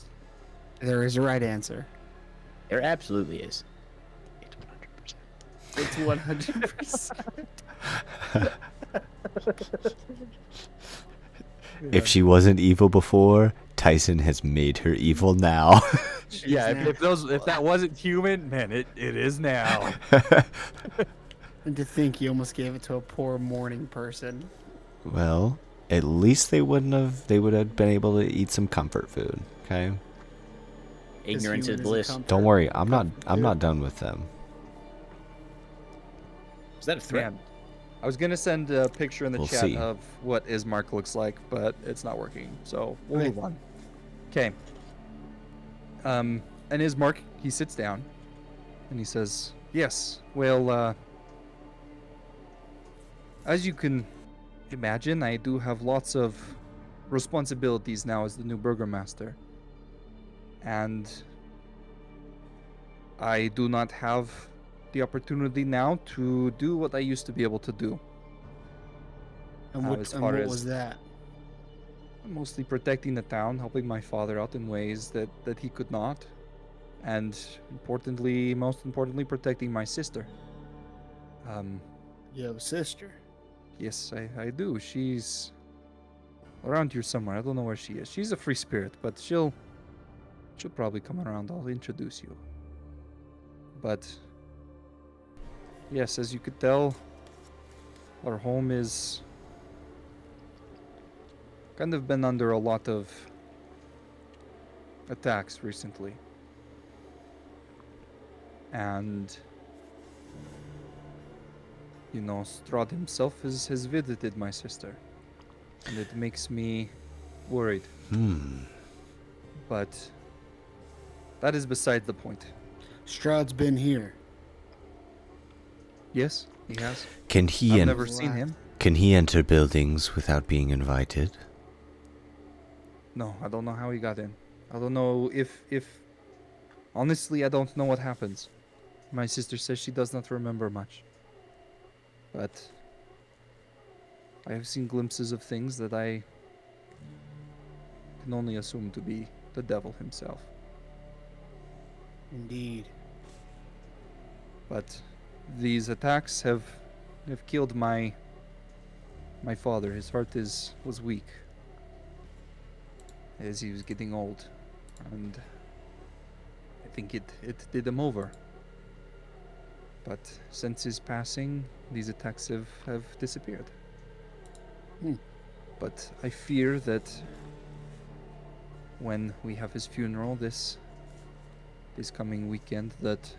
There is a right answer. There absolutely is. It's 100%. It's 100%. If she wasn't evil before, Tyson has made her evil now. Yeah, if that wasn't human, man, it is now. And to think you almost gave it to a poor morning person. Well, at least they would have been able to eat some comfort food, okay? Ignorance is bliss. Don't worry, I'm not done with them. Is that a threat? Man, I was gonna send a picture in the We'll chat see. of what Ismark looks like, but it's not working, so we'll Okay. move on. Okay. And Ismark, he sits down, and he says, "Yes, well, as you can imagine, I do have lots of responsibilities now as the new burgomaster, and I do not have the opportunity now to do what I used to be able to do. And How what, as and far what as- was that? Mostly protecting the town, helping my father out in ways that he could not, and most importantly, protecting my sister. You have a sister. Yes, I do. She's around here somewhere. I don't know where she is. She's a free spirit, but she'll probably come around. I'll introduce you. But Yes, as you could tell, our home is kind of been under a lot of attacks recently. And Strahd himself has visited my sister. And it makes me worried. But that is beside the point. Strahd's been here. Yes, he has. I've never seen him. Can he enter buildings without being invited? No, I don't know how he got in. I don't know if honestly, I don't know what happens. My sister says she does not remember much. But I have seen glimpses of things that I can only assume to be the devil himself. Indeed. But these attacks have killed my father. His heart was weak as he was getting old, and I think it did him over. But since his passing, these attacks have disappeared. But I fear that when we have his funeral this coming weekend, that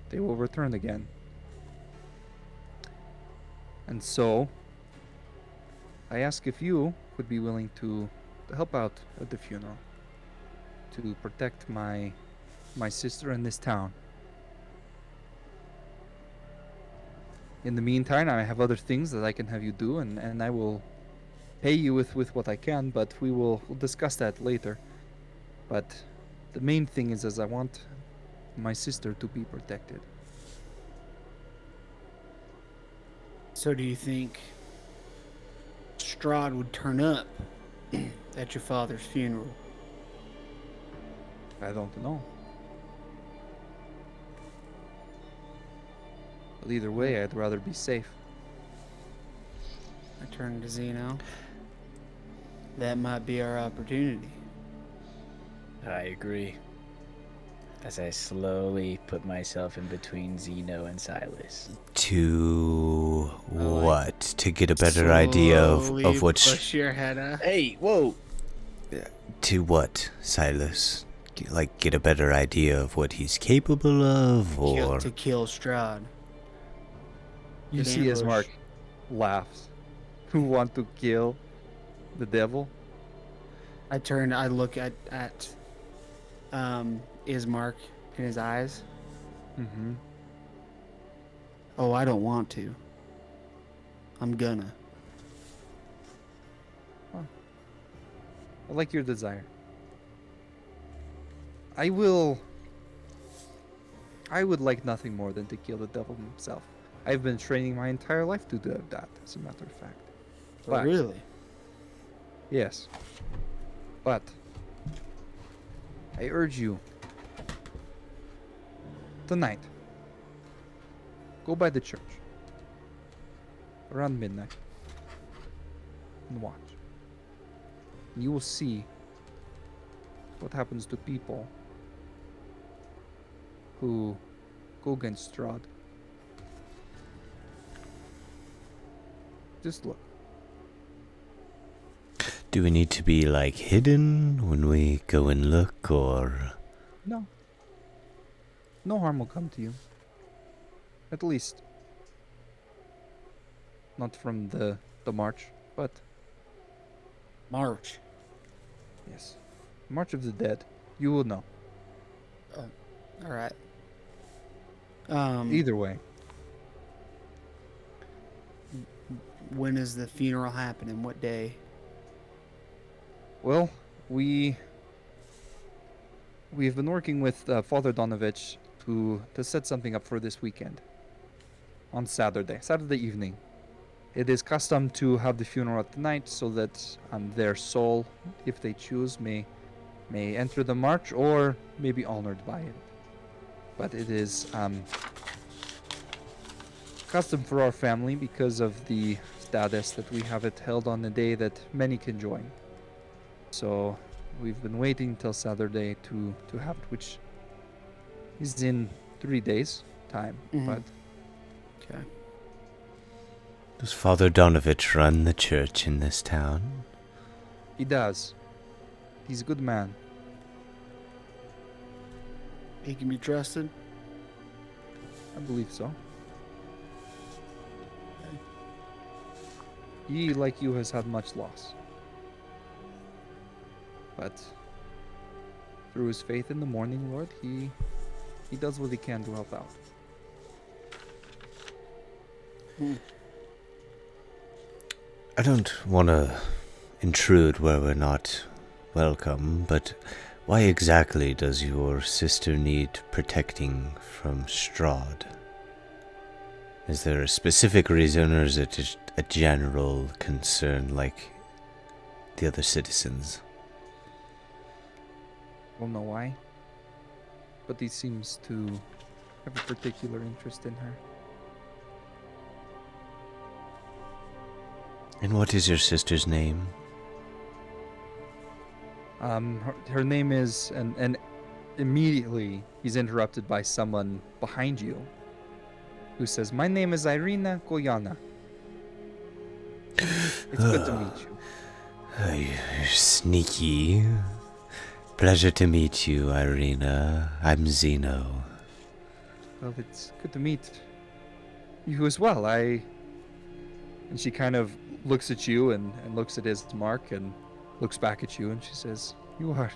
they will return again. And so, I ask if you would be willing to help out at the funeral, to protect my sister in this town. In the meantime, I have other things that I can have you do, and I will pay you with what I can, but we'll discuss that later. But the main thing is I want my sister to be protected. So do you think Strahd would turn up at your father's funeral? I don't know. But either way, I'd rather be safe. I turn to Zeno. That might be our opportunity. I agree. As I slowly put myself in between Zeno and Silas. To what? To get a better idea of what... Push your head up. Hey, whoa! To what, Silas? Get a better idea of what he's capable of, or... To kill Strahd. You Get see ambushed. Ismark laughs. Who want to kill the devil? I look at Ismark in his eyes. Mm-hmm. Oh, I don't want to. I'm gonna. I like your desire. I would like nothing more than to kill the devil himself. I've been training my entire life to do that, as a matter of fact. Oh, But- really? Yes. But I urge you, tonight, go by the church around midnight and watch. You will see what happens to people who go against Strahd. Just look. Do we need to be, hidden when we go and look, or... No. No harm will come to you. At least. Not from the march, but March. yes. March of the Dead. You will know. All right. Either way. When is the funeral happening? What day? Well, we've been working with Father Donovich to set something up for this weekend. On Saturday evening. It is custom to have the funeral at night so that their soul, if they choose, may enter the march or may be honored by it. But it is custom for our family because of the status that we have it held on a day that many can join. So we've been waiting till Saturday to have it, which is in 3 days' time. Mhm. But Okay. Does Father Donovich run the church in this town? He does. He's a good man. He can be trusted. I believe so. He, like you, has had much loss. But through his faith in the Morning Lord, he does what he can to help out. I don't want to intrude where we're not welcome, but why exactly does your sister need protecting from Strahd? Is there a specific reason, or is it just a general concern like the other citizens? Won't know why, but he seems to have a particular interest in her. And what is your sister's name? Her name is, and immediately he's interrupted by someone behind you who says, "My name is Irina Koyana. It's good to meet you." You're sneaky. Pleasure to meet you, Irina. I'm Zeno. Well, it's good to meet you as well. And she kind of looks at you and looks at Ismark and looks back at you and she says, "You are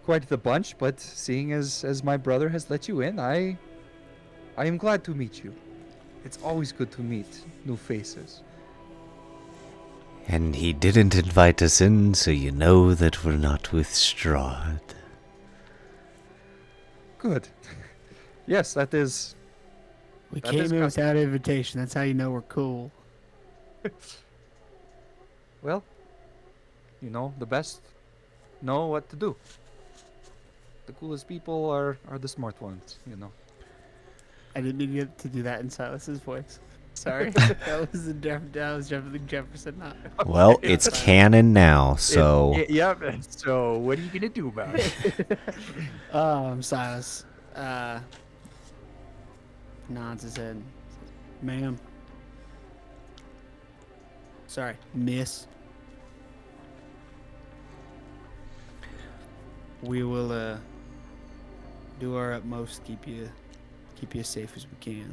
quite the bunch, but seeing as my brother has let you in, I am glad to meet you. It's always good to meet new faces." And he didn't invite us in, so you know that we're not with Strahd. Good. Yes, that is. We That came is in custom. without invitation. That's how you know we're cool. Well, you know, the best know what to do. The coolest people are the smart ones, you know. I didn't mean to do that in Silas's voice. Sorry. that was definitely Jefferson, not. Well, it's canon now, so... Yep. So, what are you gonna do about it? Silas. Nods his head. Ma'am. Sorry, miss. We will do our utmost to keep you as safe as we can.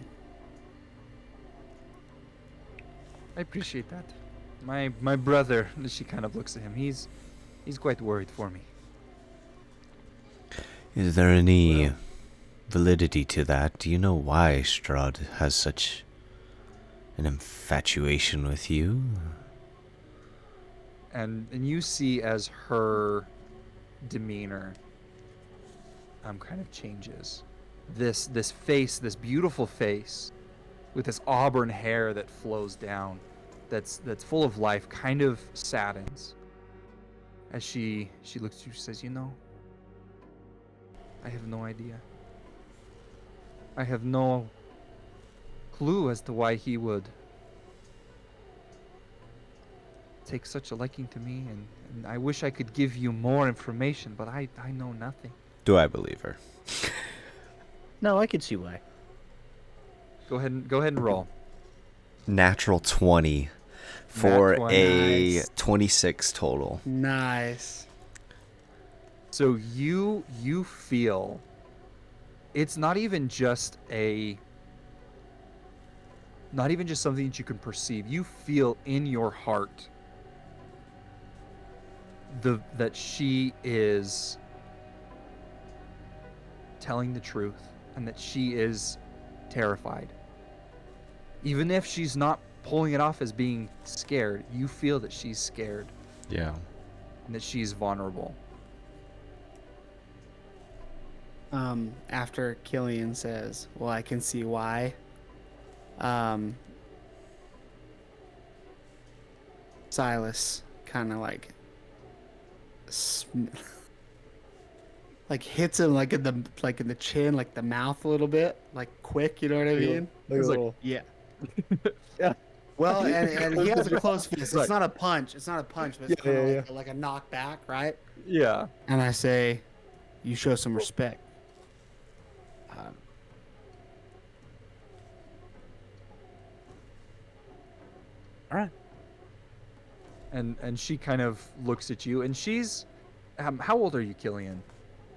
I appreciate that. My brother, she kind of looks at him. He's quite worried for me. Is there any validity to that? Do you know why Strahd has such an infatuation with you? And you see as her demeanor kind of changes. This face, this beautiful face with this auburn hair that flows down, that's full of life, kind of saddens. As she looks at you, she says, "You know, I have no idea. I have no clue as to why he would take such a liking to me, and I wish I could give you more information, but I know nothing." Do I believe her? No, I could see why. Go ahead and roll. Natural 20 for Nat 20. a Nice. 26 total. Nice. So you feel it's not even just something that you can perceive. You feel in your heart that she is telling the truth and that she is terrified. Even if she's not pulling it off as being scared, you feel that she's scared Yeah. and that she's vulnerable. After Killian says, "Well, I can see why," Silas kind of like hits him like in the chin, like the mouth a little bit, like quick, you know what I mean? It's like, Yeah. yeah. Well, and he has a close fist. Right. It's not a punch. It's not a punch, but it's Yeah, kind of yeah, like a knockback, right? Yeah. And I say, "You show some respect." All right. And she kind of looks at you, and she's, how old are you, Killian?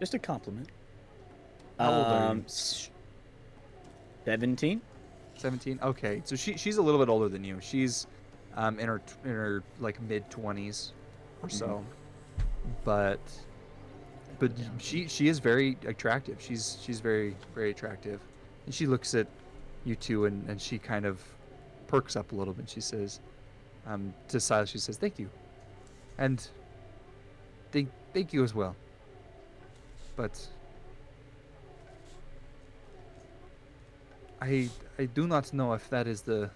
Just a compliment. How old are you? 17. 17. Okay, so she's a little bit older than you. She's in her like mid-20s or so, but Yeah. she is very attractive. She's very attractive, and she looks at you two, and she kind of perks up a little bit. She says, to Silas, she says, "Thank you," and thank you as well. But I do not know if that is the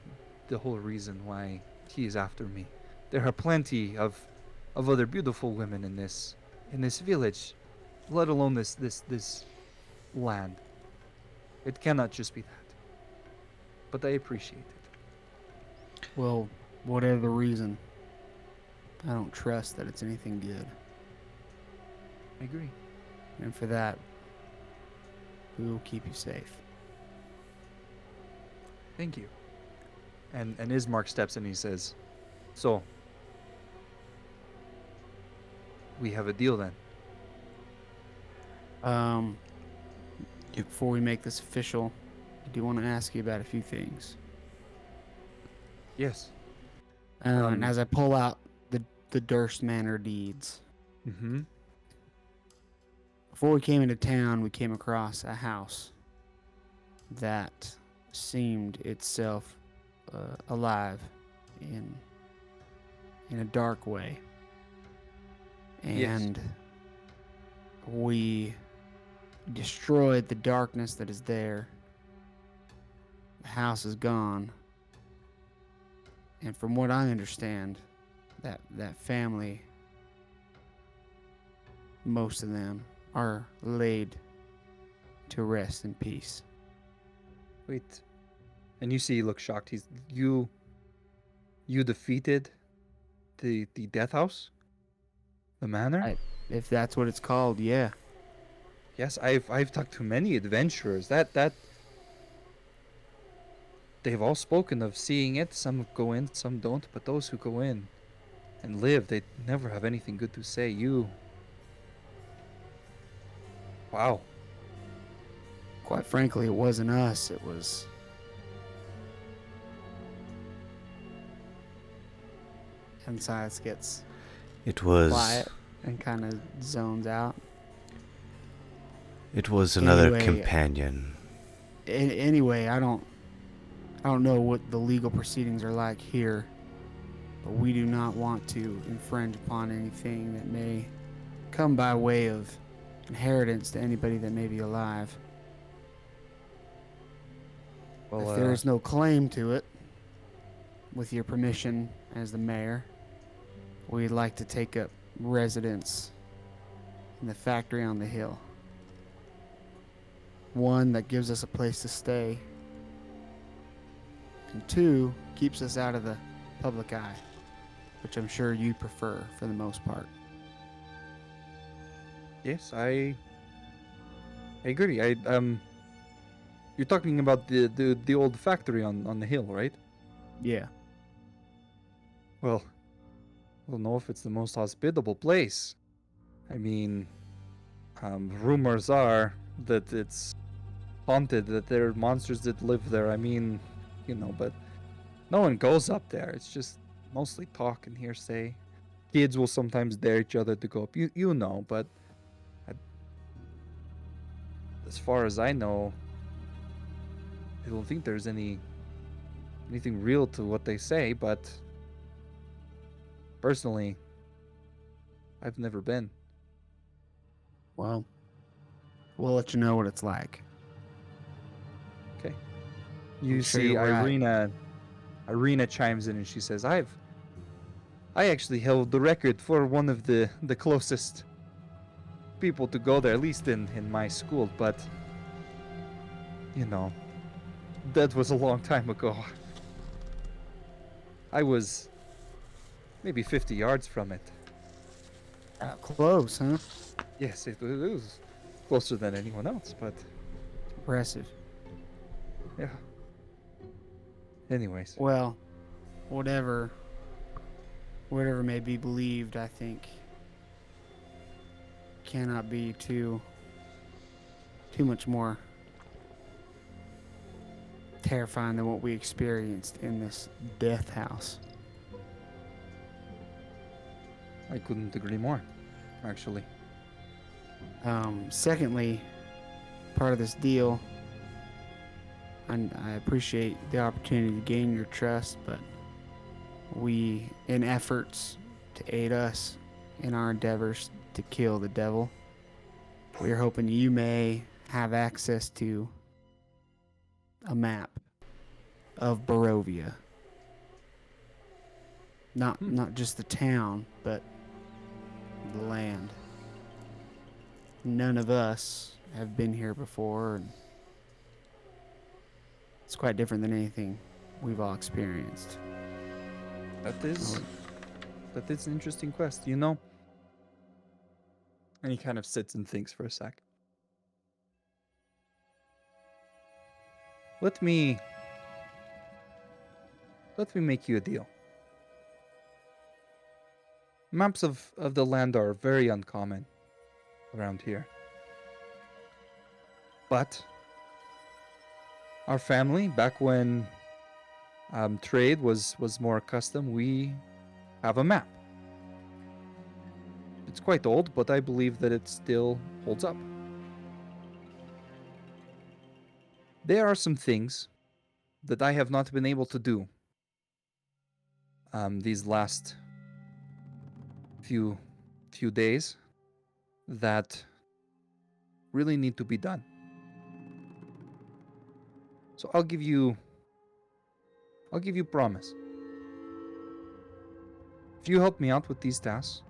whole reason why he is after me. There are plenty of other beautiful women in this village, let alone this land. It cannot just be that. But I appreciate it. Well, whatever the reason, I don't trust that it's anything good. I agree. And for that, we will keep you safe. Thank you. And Ismark steps in and he says, "So, we have a deal then." Before we make this official, I do want to ask you about a few things. Yes. And as I pull out the Durst Manor deeds, Mm-hmm. before we came into town, we came across a house that seemed itself alive in a dark way, and we destroyed the darkness that is there. The house is gone, and from what I understand, that family, most of them, are laid to rest in peace. Wait. And you see he looks shocked. You defeated the Death House? The manor? If that's what it's called, yeah. Yes, I've talked to many adventurers. That they've all spoken of seeing it. Some go in, some don't, but those who go in and live, they never have anything good to say. Wow. Quite frankly, it wasn't us. It was... And Silas gets It was. quiet and kind of zones out. It was another Anyway, companion. Anyway, I don't know what the legal proceedings are like here, but we do not want to infringe upon anything that may come by way of inheritance to anybody that may be alive. Well, If there is no claim to it, with your permission as the mayor, we'd like to take up residence in the factory on the hill. One, that gives us a place to stay, and two, keeps us out of the public eye, which I'm sure you prefer for the most part. yes, I agree. You're talking about the old factory on the hill, right? Yeah. Well, I don't know if it's the most hospitable place. I mean, rumors are that it's haunted, that there are monsters that live there. I mean, but no one goes up there. It's just mostly talk and hearsay. Kids will sometimes dare each other to go up. You know, but as far as I know, I don't think there's anything real to what they say, but personally, I've never been. Well, we'll let you know what it's like. Okay. You I'm sure see you're right. Irina chimes in and she says, I actually held the record for one of the closest people to go there, at least in my school, but that was a long time ago. I was maybe 50 yards from it. Close, huh? Yes, it was closer than anyone else, but Impressive. yeah. Anyways, Well, whatever may be believed, I think, cannot be too much more terrifying than what we experienced in this death house. I couldn't agree more, actually. Secondly, part of this deal, and I appreciate the opportunity to gain your trust, but we, in efforts to aid us in our endeavors to kill the devil, we are hoping you may have access to a map of Barovia. Not just the town, but the land. None of us have been here before, and it's quite different than anything we've all experienced. That is an interesting quest, you know? And he kind of sits and thinks for a sec. Let me make you a deal. Maps of the land are very uncommon around here. But our family, back when trade was more custom, we have a map. It's quite old, but I believe that it still holds up. There are some things that I have not been able to do these last few days that really need to be done. So I'll give you promise. If you help me out with these tasks,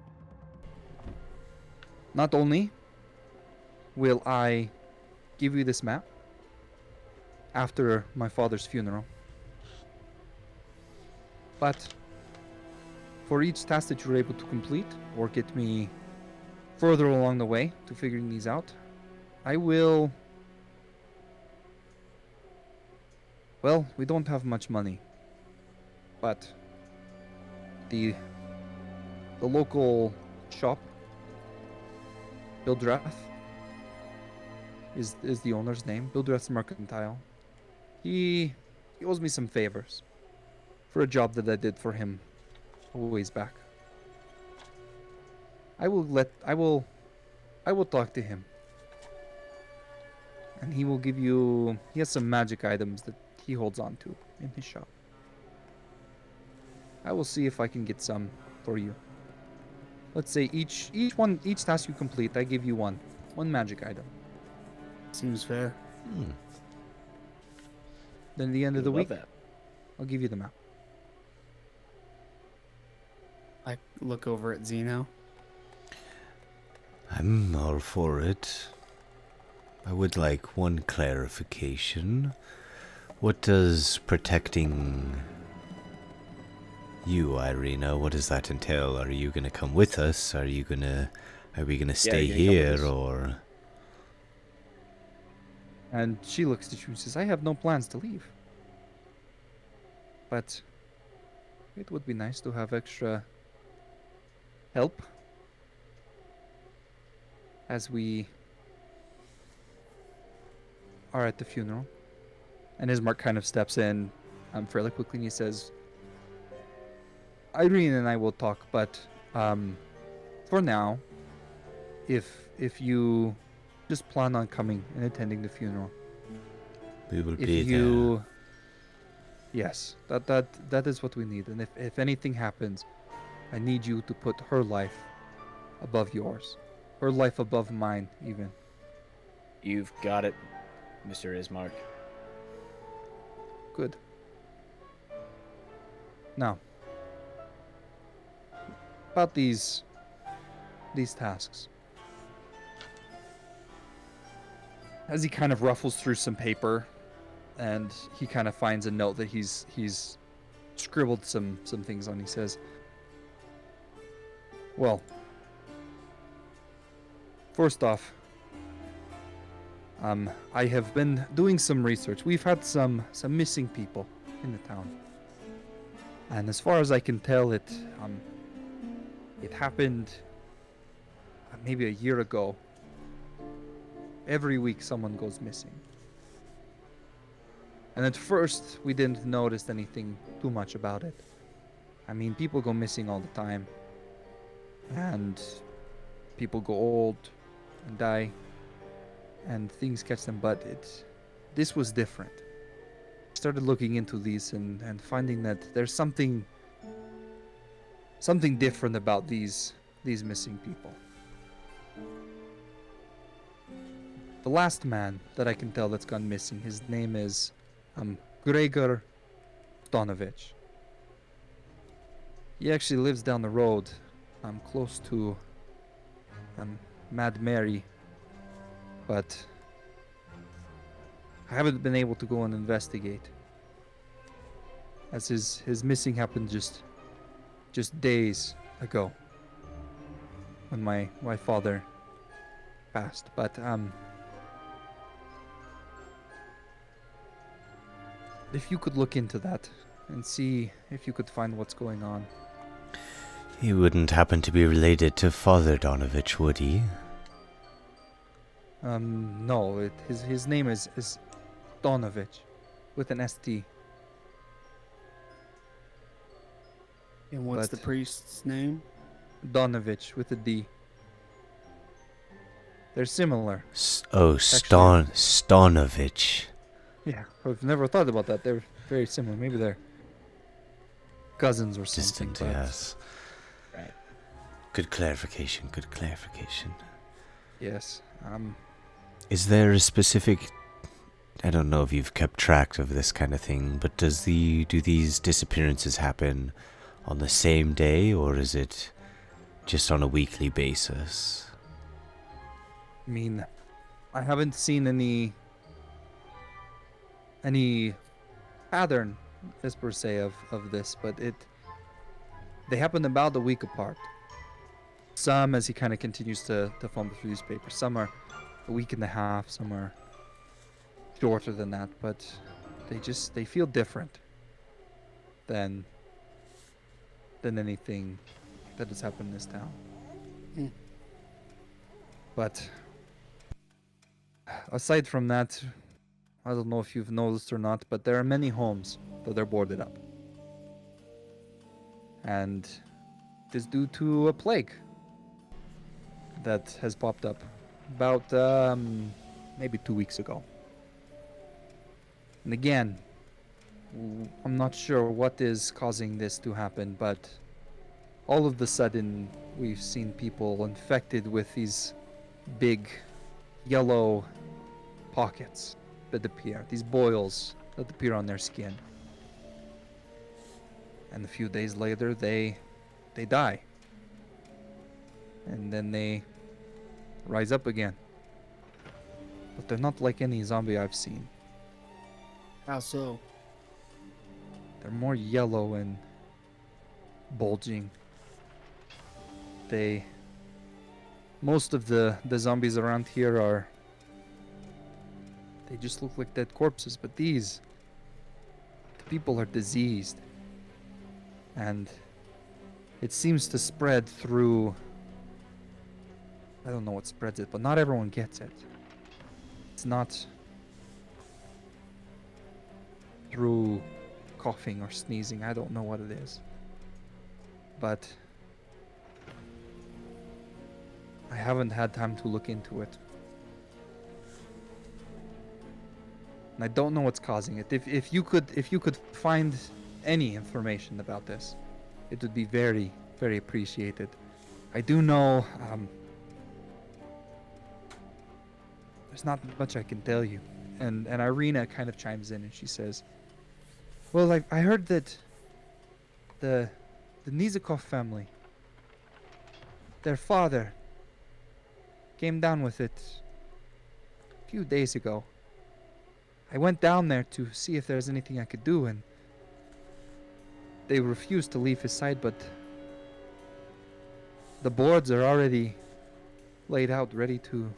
not only will I give you this map after my father's funeral, but for each task that you're able to complete or get me further along the way to figuring these out, I will... Well, we don't have much money, but the local shop, Bildrath, is the owner's name. Bildrath's Mercantile. He owes me some favors for a job that I did for him a ways back. I will talk to him, and he will give you... He has some magic items that he holds on to in his shop. I will see if I can get some for you. Let's say each task you complete, I give you one magic item. Seems fair. Then at the end of the week, that. I'll give you the map. I look over at Zeno. I'm all for it. I would like one clarification. What does protecting you, Irina, what does that entail? Are you gonna come with us? Are we gonna stay here, or? And she looks at you and says, I have no plans to leave. But it would be nice to have extra help as we are at the funeral. And Ismark kind of steps in fairly quickly and he says, Irene and I will talk, but for now, if you just plan on coming and attending the funeral, We will be there. Yes, that is what we need. And if anything happens, I need you to put her life above yours. Her life above mine, even. You've got it, Mr. Ismark. Good. Now, about these tasks. As he kind of ruffles through some paper, and he kind of finds a note that he's scribbled some things on. He says, well, first off, I have been doing some research. We've had some missing people in the town. And as far as I can tell, it happened maybe a year ago. Every week someone goes missing. And at first we didn't notice anything too much about it. I mean, people go missing all the time. And people go old and die. And things catch them, but this was different. Started looking into these and finding that there's something different about these missing people. The last man that I can tell that's gone missing, his name is Gregor Donovich. He actually lives down the road, close to Mad Mary, but I haven't been able to go and investigate, as his missing happened just days ago when my father passed. But if you could look into that and see if you could find what's going on. He wouldn't happen to be related to Father Donovich, would he? No, his name is Donovich, with an ST. And what's the But- priest's name? Donovich with a D. They're similar. Stonovich. Yeah, I've never thought about that. They're very similar. Maybe they're cousins or something. Distant, but yes. Right. Good clarification, good clarification. Yes. Is there a specific... I don't know if you've kept track of this kind of thing, but do these disappearances happen on the same day, or is it just on a weekly basis? I mean, I haven't seen any pattern, as per se, of this, but they happen about a week apart. Some, as he kind of continues to fumble through these papers, some are a week and a half, some are shorter than that, but they feel different than anything that has happened in this town. Mm. But aside from that, I don't know if you've noticed or not, but there are many homes that are boarded up. And it is due to a plague that has popped up about maybe 2 weeks ago. And again, I'm not sure what is causing this to happen, but all of a sudden we've seen people infected with these big yellow pockets that appear, these boils that appear on their skin. And a few days later they die. And then they rise up again. But they're not like any zombie I've seen. How so? They're more yellow and bulging. Most of the zombies around here they just look like dead corpses, but the people are diseased. And it seems to spread through, I don't know what spreads it, but not everyone gets it. It's not through coughing or sneezing. I don't know what it is. But I haven't had time to look into it. And I don't know what's causing it. If you could find any information about this, it would be very, very appreciated. I do know there's not much I can tell you. And Irina kind of chimes in and she says, well, I heard that the Nizikov family, their father came down with it a few days ago. I went down there to see if there's anything I could do, and they refused to leave his side, but the boards are already laid out, ready to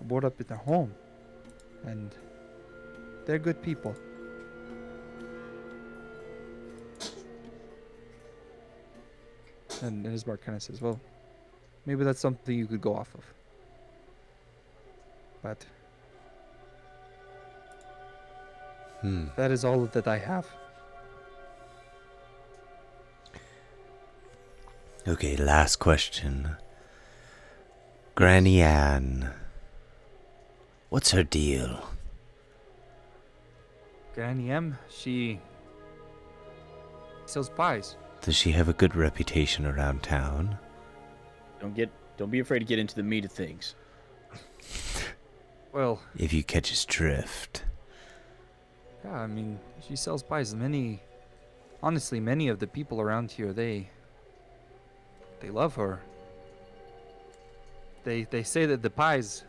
board up in their home. And they're good people. And Ismark kind of says, well, maybe that's something you could go off of. But that is all that I have. Okay, last question. Granny Ann. What's her deal? Granny M, she sells pies. Does she have a good reputation around town? Don't be afraid to get into the meat of things. Well, If you catch his drift. yeah, I mean, she sells pies. Honestly, many of the people around here, they love her. They say that the pies,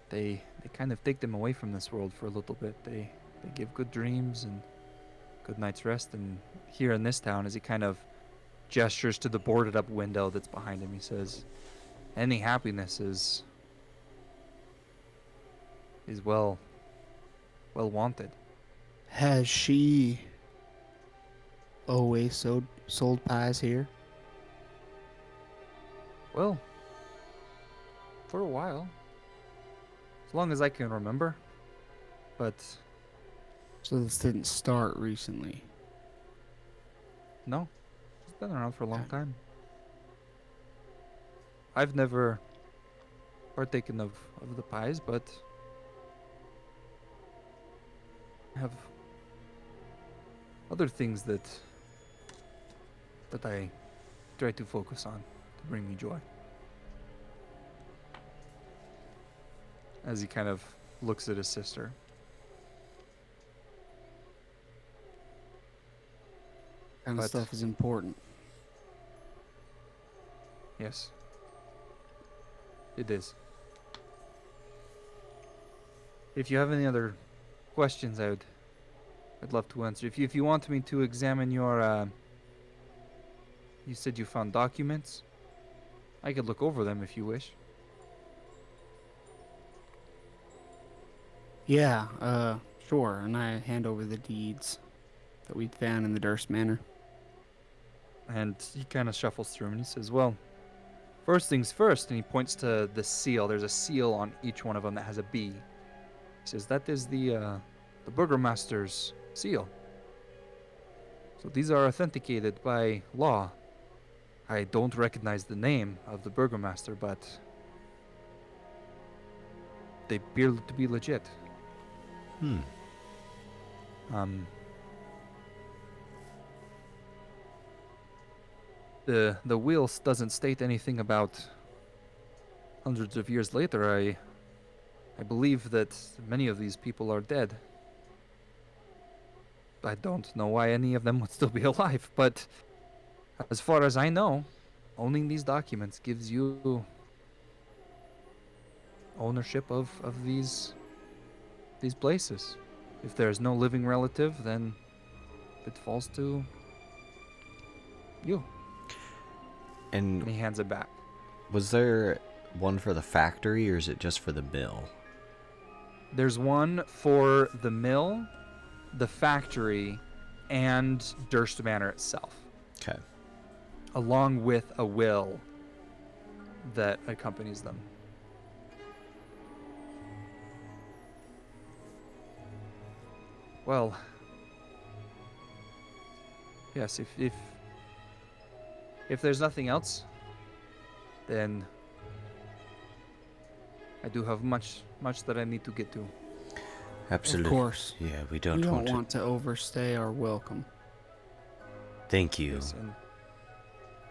they kind of take them away from this world for a little bit. They give good dreams and good night's rest. And here in this town, as he kind of gestures to the boarded up window that's behind him, he says, any happiness is well wanted. Has she always sold pies here? Well, for a while. As long as I can remember. But So this didn't start recently. no, it's been around for a long Okay. time. I've never partaken of the pies, but I have other things that I try to focus on to bring me joy. As he kind of looks at his sister. Kind of But- stuff is important. Yes. It is. If you have any other questions, I'd love to answer. If you want me to examine your you said you found documents, I could look over them if you wish. Yeah, sure. And I hand over the deeds that we found in the Durst Manor. And he kind of shuffles through 'em and he says, well, first things first, and he points to the seal. There's a seal on each one of them that has a B. He says, that is the burgomaster's seal. So these are authenticated by law. I don't recognize the name of the burgomaster, but they appear to be legit. The will doesn't state anything about hundreds of years later. I believe that many of these people are dead. I don't know why any of them would still be alive, but as far as I know, owning these documents gives you ownership of these places. If there's no living relative, then it falls to you. And And he hands it back. was there one for the factory, or is it just for the mill? There's one for the mill, the factory, and Durst Manor itself, Okay. along with a will that accompanies them. Well, yes, if there's nothing else, then I do have much that I need to get to. Absolutely. Of course. Yeah, we We don't, don't want to. want to overstay our welcome. Thank you. Yes,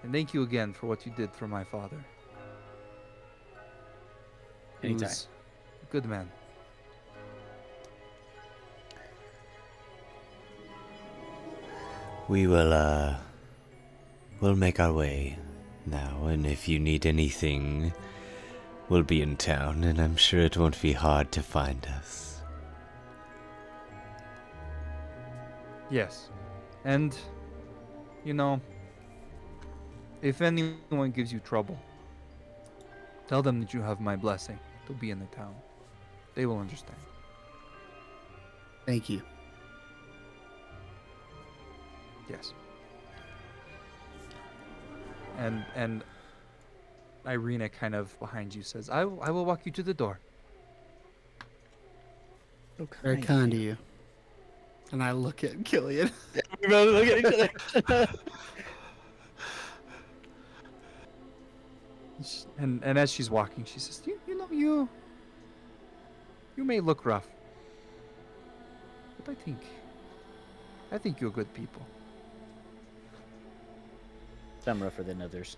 and thank you again for what you did for my father. He Anytime. was a good man. We will, we'll make our way now, and if you need anything, we'll be in town, and I'm sure it won't be hard to find us. Yes. And, you know, if anyone gives you trouble, tell them that you have my blessing to be in the town. They will understand. Thank you. Yes. And Irina kind of behind you says, I will walk you to the door. Very kind of you. And I look at Killian. We both look at each other. And as she's walking, she says, you know, you may look rough, but I think you're good people. Some rougher than others.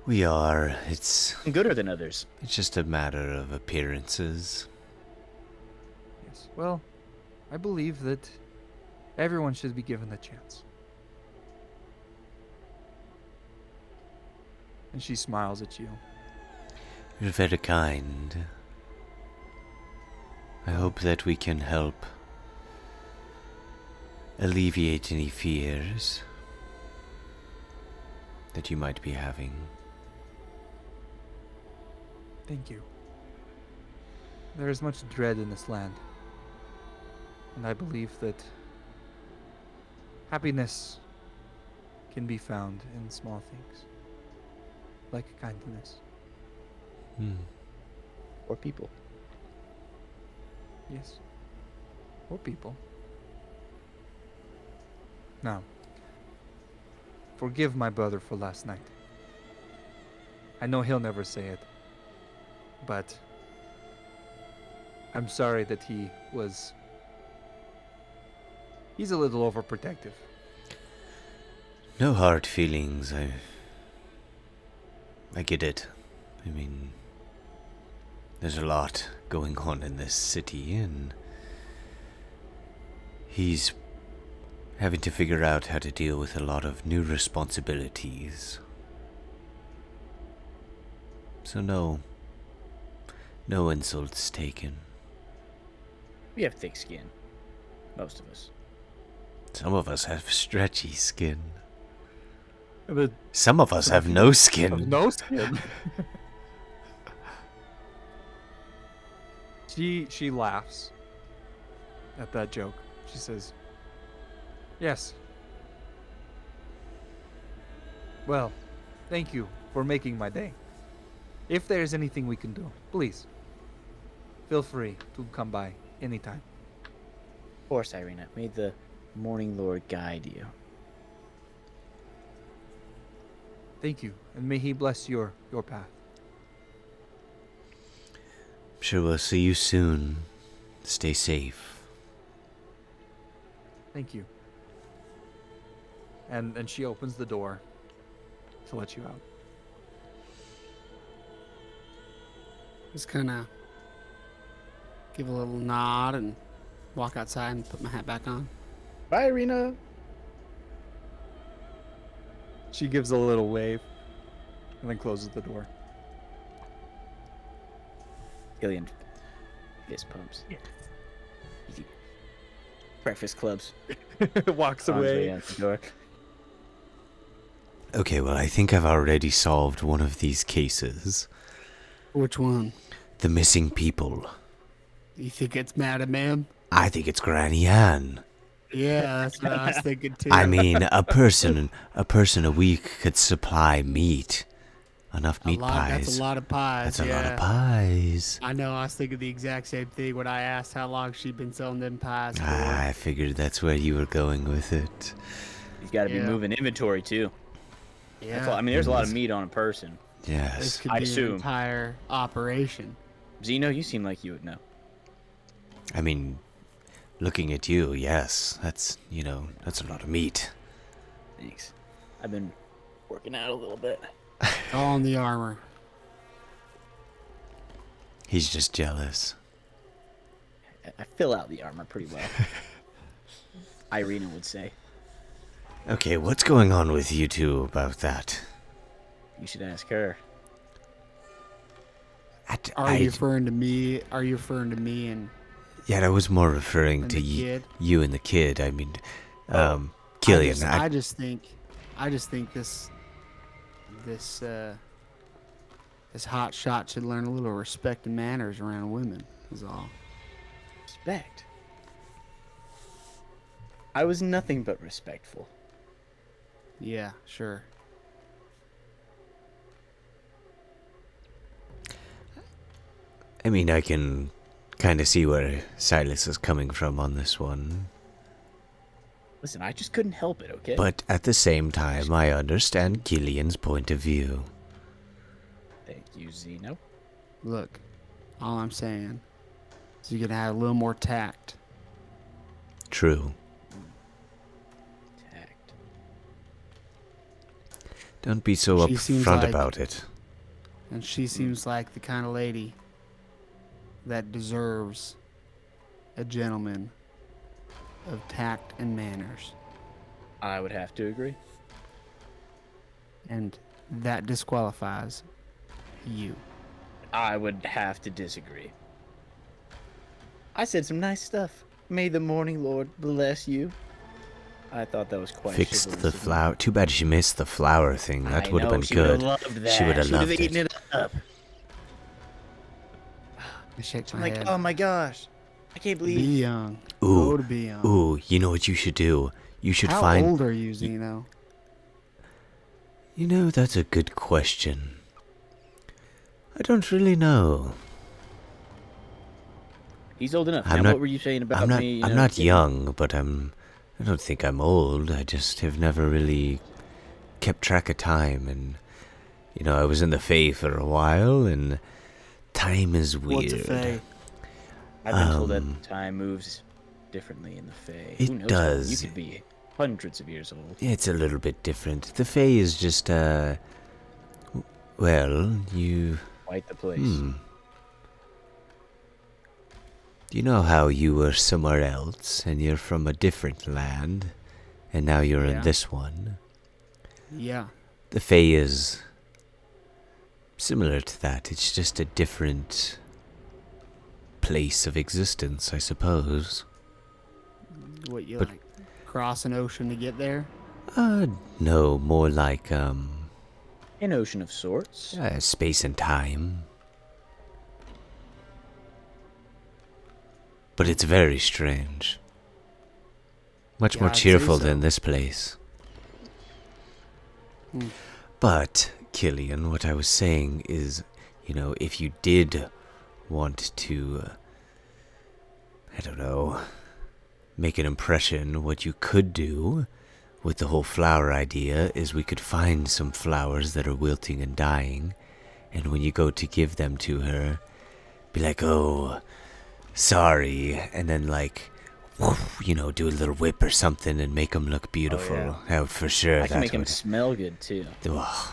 We are. It's Gooder than others. just a matter of appearances. Yes. Well, I believe that everyone should be given the chance. And she smiles at you. You're very kind. I hope that we can help alleviate any fears that you might be having. Thank you. There is much dread in this land. And I believe that happiness can be found in small things. Like kindness. Or people. Yes. Or people. Now, forgive my brother for last night. I know he'll never say it, but I'm sorry that he's a little overprotective. No hard feelings. I get it. I mean, there's a lot going on in this city, and he's having to figure out how to deal with a lot of new responsibilities. So no insults taken. We have thick skin. Most of us. Some of us have stretchy skin. But Some of us have no skin. no skin. She laughs at that joke. She says, "Yes. Well, thank you for making my day. If there's anything we can do, please feel free to come by anytime." Of course, Irina. May the Morning Lord guide you. Thank you, and may he bless your path. Sure, we'll see you soon. Stay safe. Thank you. And she opens the door to let you out. Just kind of give a little nod and walk outside and put my hat back on. Bye, Irina. She gives a little wave and then closes the door. Killian fist pumps. Yeah. Easy. Breakfast clubs. Walks On his way away. out the door. Okay, well, I think I've already solved one of these cases. Which one? The missing people. You think it's Madam Ma'am? I think it's Granny Ann. Yeah, that's what I was thinking too. I mean, a person a week could supply meat. Enough meat pies. That's a lot of pies. That's yeah. a lot of pies. I know. I was thinking the exact same thing when I asked how long she'd been selling them pies for. I figured that's where you were going with it. He's got to be Yeah. moving inventory too. Yeah. That's all, I mean, there's a lot of meat on a person. This Yes. could I be assume. an entire operation. Zeno, you seem like you would know. I mean, looking at you, yes. That's a lot of meat. Thanks. I've been working out a little bit. It's all in the armor. He's just jealous. I fill out the armor pretty well. Irina would say. Okay, what's going on with you two about that? You should ask her. Are you referring to me? Are you referring to me and Yeah, I was more referring And to the kid? you and the kid. I mean, Killian. I just think this hot shot should learn a little respect and manners around women. Is all. Respect. I was nothing but respectful. Yeah, sure. I mean, I can kind of see where Silas is coming from on this one. Listen, I just couldn't help it, okay? But at the same time, I understand Killian's point of view. Thank you, Zeno. Look, all I'm saying is you can have a little more tact. True. Tact. Don't be so She seems upfront like- about it. And she seems like the kind of lady that deserves a gentleman of tact and manners. I would have to agree. And that disqualifies you. I would have to disagree. I said some nice stuff. May the morning lord bless you. I thought that was quite Fixed chivalrous the of him. flower. Too bad she missed the flower thing. That I would have know, been she good. Would've loved that. She would have She loved would've eaten it. it up. I shake I'm my like, head. oh my gosh. I can't Be believe. young. Ooh, Go to be young. ooh, you know what you should do? You should How find... old are you, Zeno? You know, that's a good question. I don't really know. He's old enough. I'm Now, not- what were you saying about I'm not, me? I'm know, not getting- young, but I don't think I'm old. I just have never really kept track of time, and you know, I was in the Fae for a while, and time is weird. What's a fae? I've been told Um, that time moves differently in the Fae. it Who knows? does. You could be hundreds of years old. It's a little bit different. The Fae is just well, you Quite the place. You know how you were somewhere else, and you're from a different land, and now you're Yeah. in this one? Yeah. The Fae is similar to that. It's just a different place of existence, I suppose. What, you But- like cross an ocean to get there? No, more like, An ocean of sorts. space and time. But it's very strange. Much Yeah, more I'd say cheerful so. than this place. Hmm. But, Killian, what I was saying is, you know, if you did want to, I don't know, make an impression, what you could do with the whole flower idea is we could find some flowers that are wilting and dying, and when you go to give them to her, be like, oh, sorry, and then like, you know, do a little whip or something and make them look beautiful. Oh, for sure. I can make that him would- smell good too. Ugh.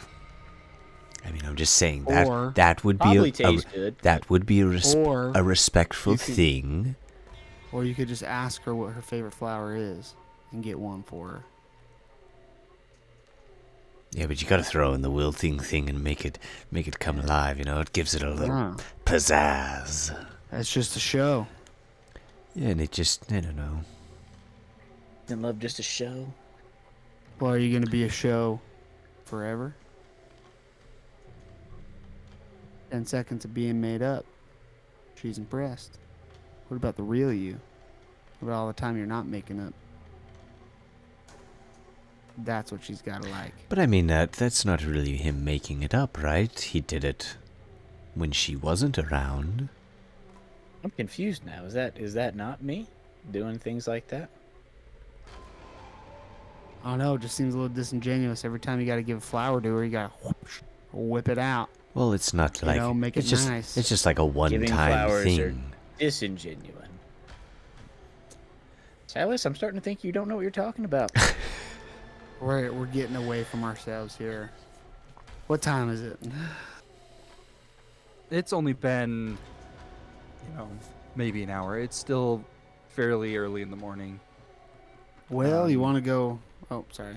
I mean, I'm just saying that Or- that would be Probably a tastes good. that would be a, Or a respectful you could- thing. Or you could just ask her what her favorite flower is and get one for her. Yeah, but you gotta throw in the wilting thing and make it come alive. You know, it gives it a little Ah, pizzazz. that's just a show. Yeah, and it just, I don't know. Isn't love just a show? Well, are you going to be a show forever? 10 seconds of being made up. She's impressed. What about the real you? What about all the time you're not making up? That's what she's got to like. But I mean, that's not really him making it up, right? He did it when she wasn't around. I'm confused now. Is that not me doing things like that? I don't know. It just seems a little disingenuous. Every time you got to give a flower to her, you got to whip it out. Well, it's not You like know, make it's it just nice. it's just like a one-time flowers thing. or- Disingenuine. Silas, I'm starting to think you don't know what you're talking about. We're getting away from ourselves here. What time is it? It's only been, you know, maybe an hour. It's still fairly early in the morning. Well, you want to go... Oh, sorry.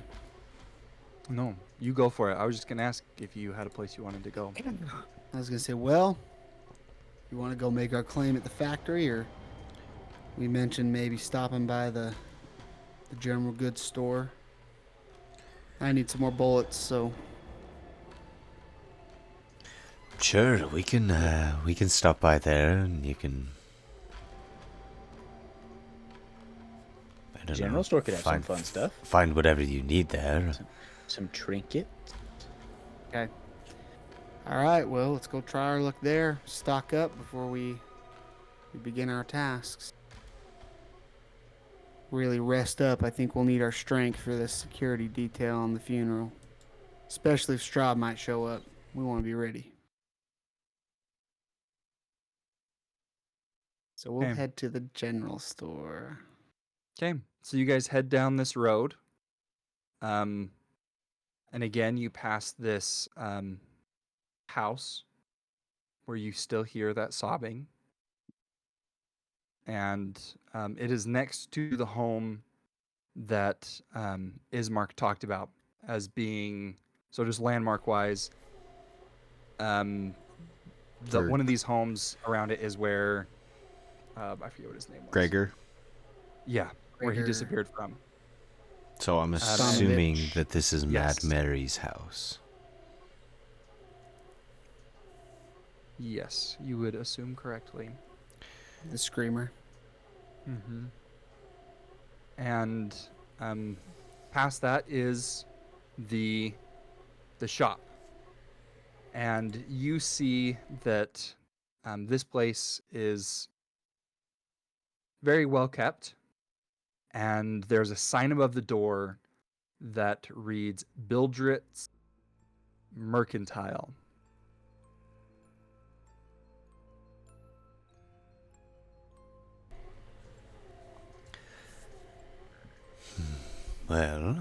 No, you go for it. I was just gonna ask if you had a place you wanted to go. I was going to say, well, you want to go make our claim at the factory, or we mentioned maybe stopping by the general goods store. I need some more bullets, so Sure, we can stop by there, and you can. I don't General know, store could have some find, fun stuff. Find whatever you need there. Some trinket. okay. All right, well, let's go try our luck there. Stock up before we begin our tasks. Really rest up. I think we'll need our strength for this security detail on the funeral. Especially if Strahd might show up. We want to be ready. So we'll Okay. head to the general store. Okay, so you guys head down this road. And again, you pass this house where you still hear that sobbing. And it is next to the home that Ismark talked about as being, so just landmark wise, one of these homes around it is where, I forget what his name was. Gregor. Yeah, where he Gregor. disappeared from. So I'm Son of a assuming bitch. that this is Yes. Mad Mary's house. Yes, you would assume correctly. The Screamer. Mm-hmm. And past that is the shop, and you see that this place is very well kept, and there's a sign above the door that reads Bildrit's Mercantile. Well,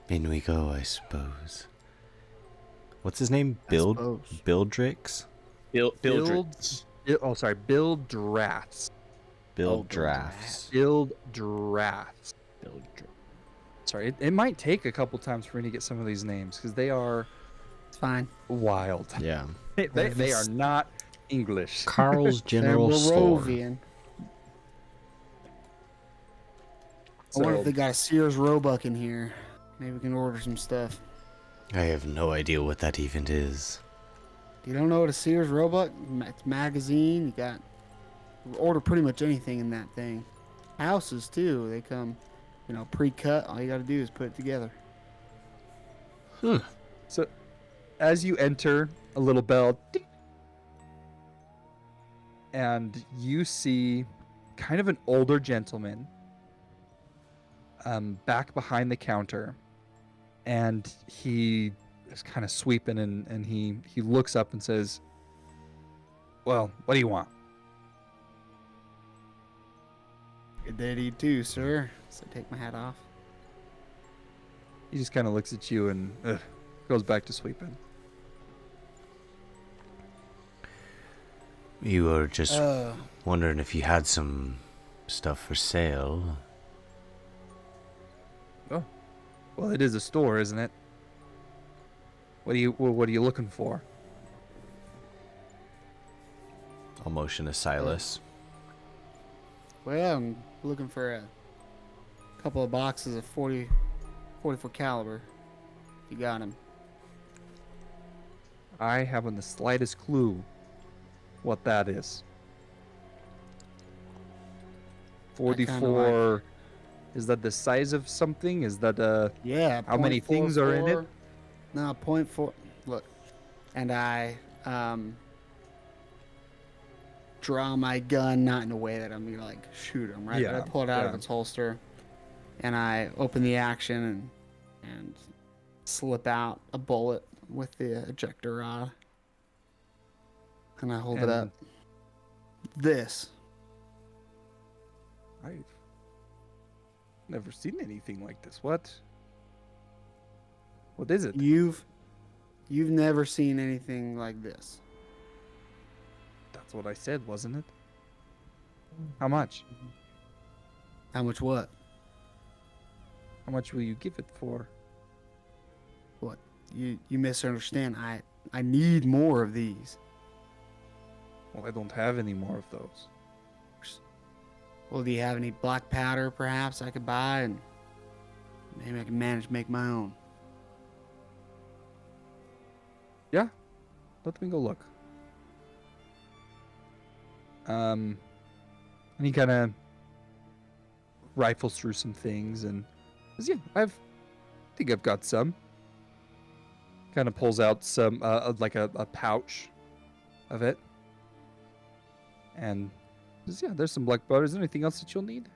in we go, I suppose. What's his name? suppose. Bildrix? Bildrits. Bildraths. Bildraths. Bildraths. Bildr- Sorry, it might take a couple times for me to get some of these names because they are It's fine. wild. Yeah. They are not English. Carl's General They're Store. Barovian. I wonder if So- they got a Sears Roebuck in here. Maybe we can order some stuff. I have no idea what that even is. You don't know what a Sears Roebuck? It's magazine. You got order pretty much anything in that thing. Houses too. They come, pre-cut. All you got to do is put it together. So, as you enter, a little bell, ding, and you see kind of an older gentleman back behind the counter, and he is kind of sweeping, and he looks up and says, "Well, what do you want?" Good day to you too, sir. So take my hat off. He just kind of looks at you and goes back to sweeping. You were just Uh, wondering if you had some stuff for sale. Well, it is a store, isn't it? What are you looking for? I'll motion to Silas. well, I'm looking for a couple of boxes of 44 caliber. If you got them. I haven't the slightest clue what that is. I kinda 44. Is that the size of something? Is that Yeah. How many things are in it? 0.44. No, 0.4. Look, and I draw my gun not in a way that I'm gonna like shoot him, right? But I Yeah, pull it out of yeah. its holster, and I open the action and slip out a bullet with the ejector rod, and I hold it And- up. This. I've never seen anything like this. What is it? You've never seen anything like this. That's what I said, wasn't it? How much? How much what? How much will you give it for? What? You misunderstand. I need more of these. Well, I don't have any more of those. Well, do you have any black powder perhaps I could buy, and maybe I can manage to make my own? Yeah, let me go look. And he kind of rifles through some things and says, "Yeah, I think I've got some." Kind of pulls out some, like a pouch of it. And says, yeah, there's some black butter. Is there anything else that you'll need?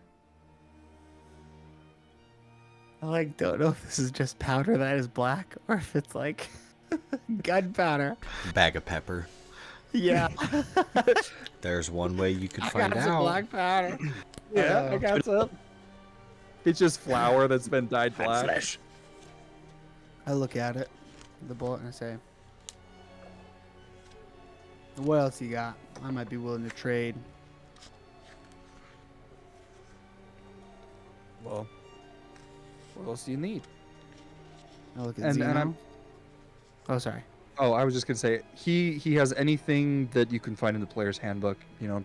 I don't know if this is just powder that is black or if it's like gunpowder. Bag of pepper. Yeah. There's one way you could I find got some out. black powder. Yeah, I got some. It's just flour that's been dyed black. I look at it, the bullet, and I say, what else you got? I might be willing to trade. Well, what else do you need? I look at And Zeno. I'm- Oh, sorry. Oh, I was just gonna say he has anything that you can find in the player's handbook,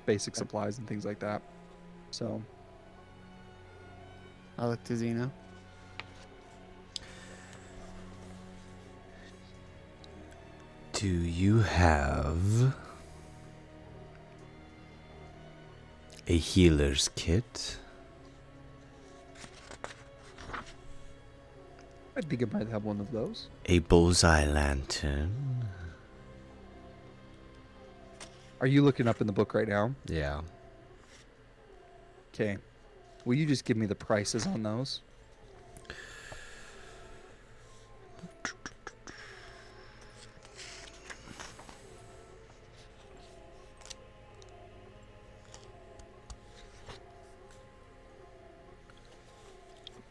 basic supplies and things like that. So I look to Zeno. Do you have a healer's kit? I think I might have one of those. A bullseye lantern? Are you looking up in the book right now? Yeah. Okay. Will you just give me the prices on those?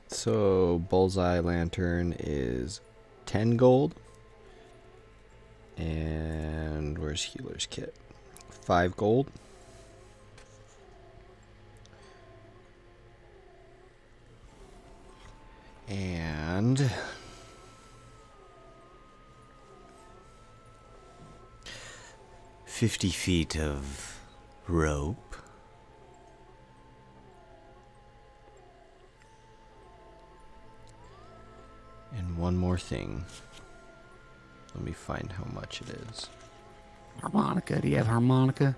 So, bullseye lantern is 10 gold. And where's healer's kit? 5 gold. And 50 feet of rope. And one more thing. Let me find how much it is. Harmonica. Do you have harmonica?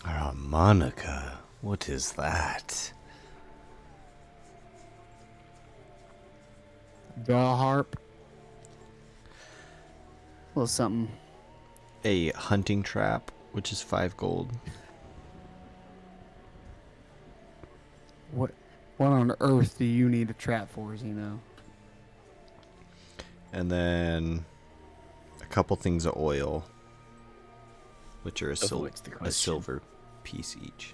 A harmonica? What is that? Bell harp. A little something. A hunting trap, which is 5 gold. What on earth do you need a trap for, Zeno? And then a couple things of oil, which are Avoids the a question. silver piece each.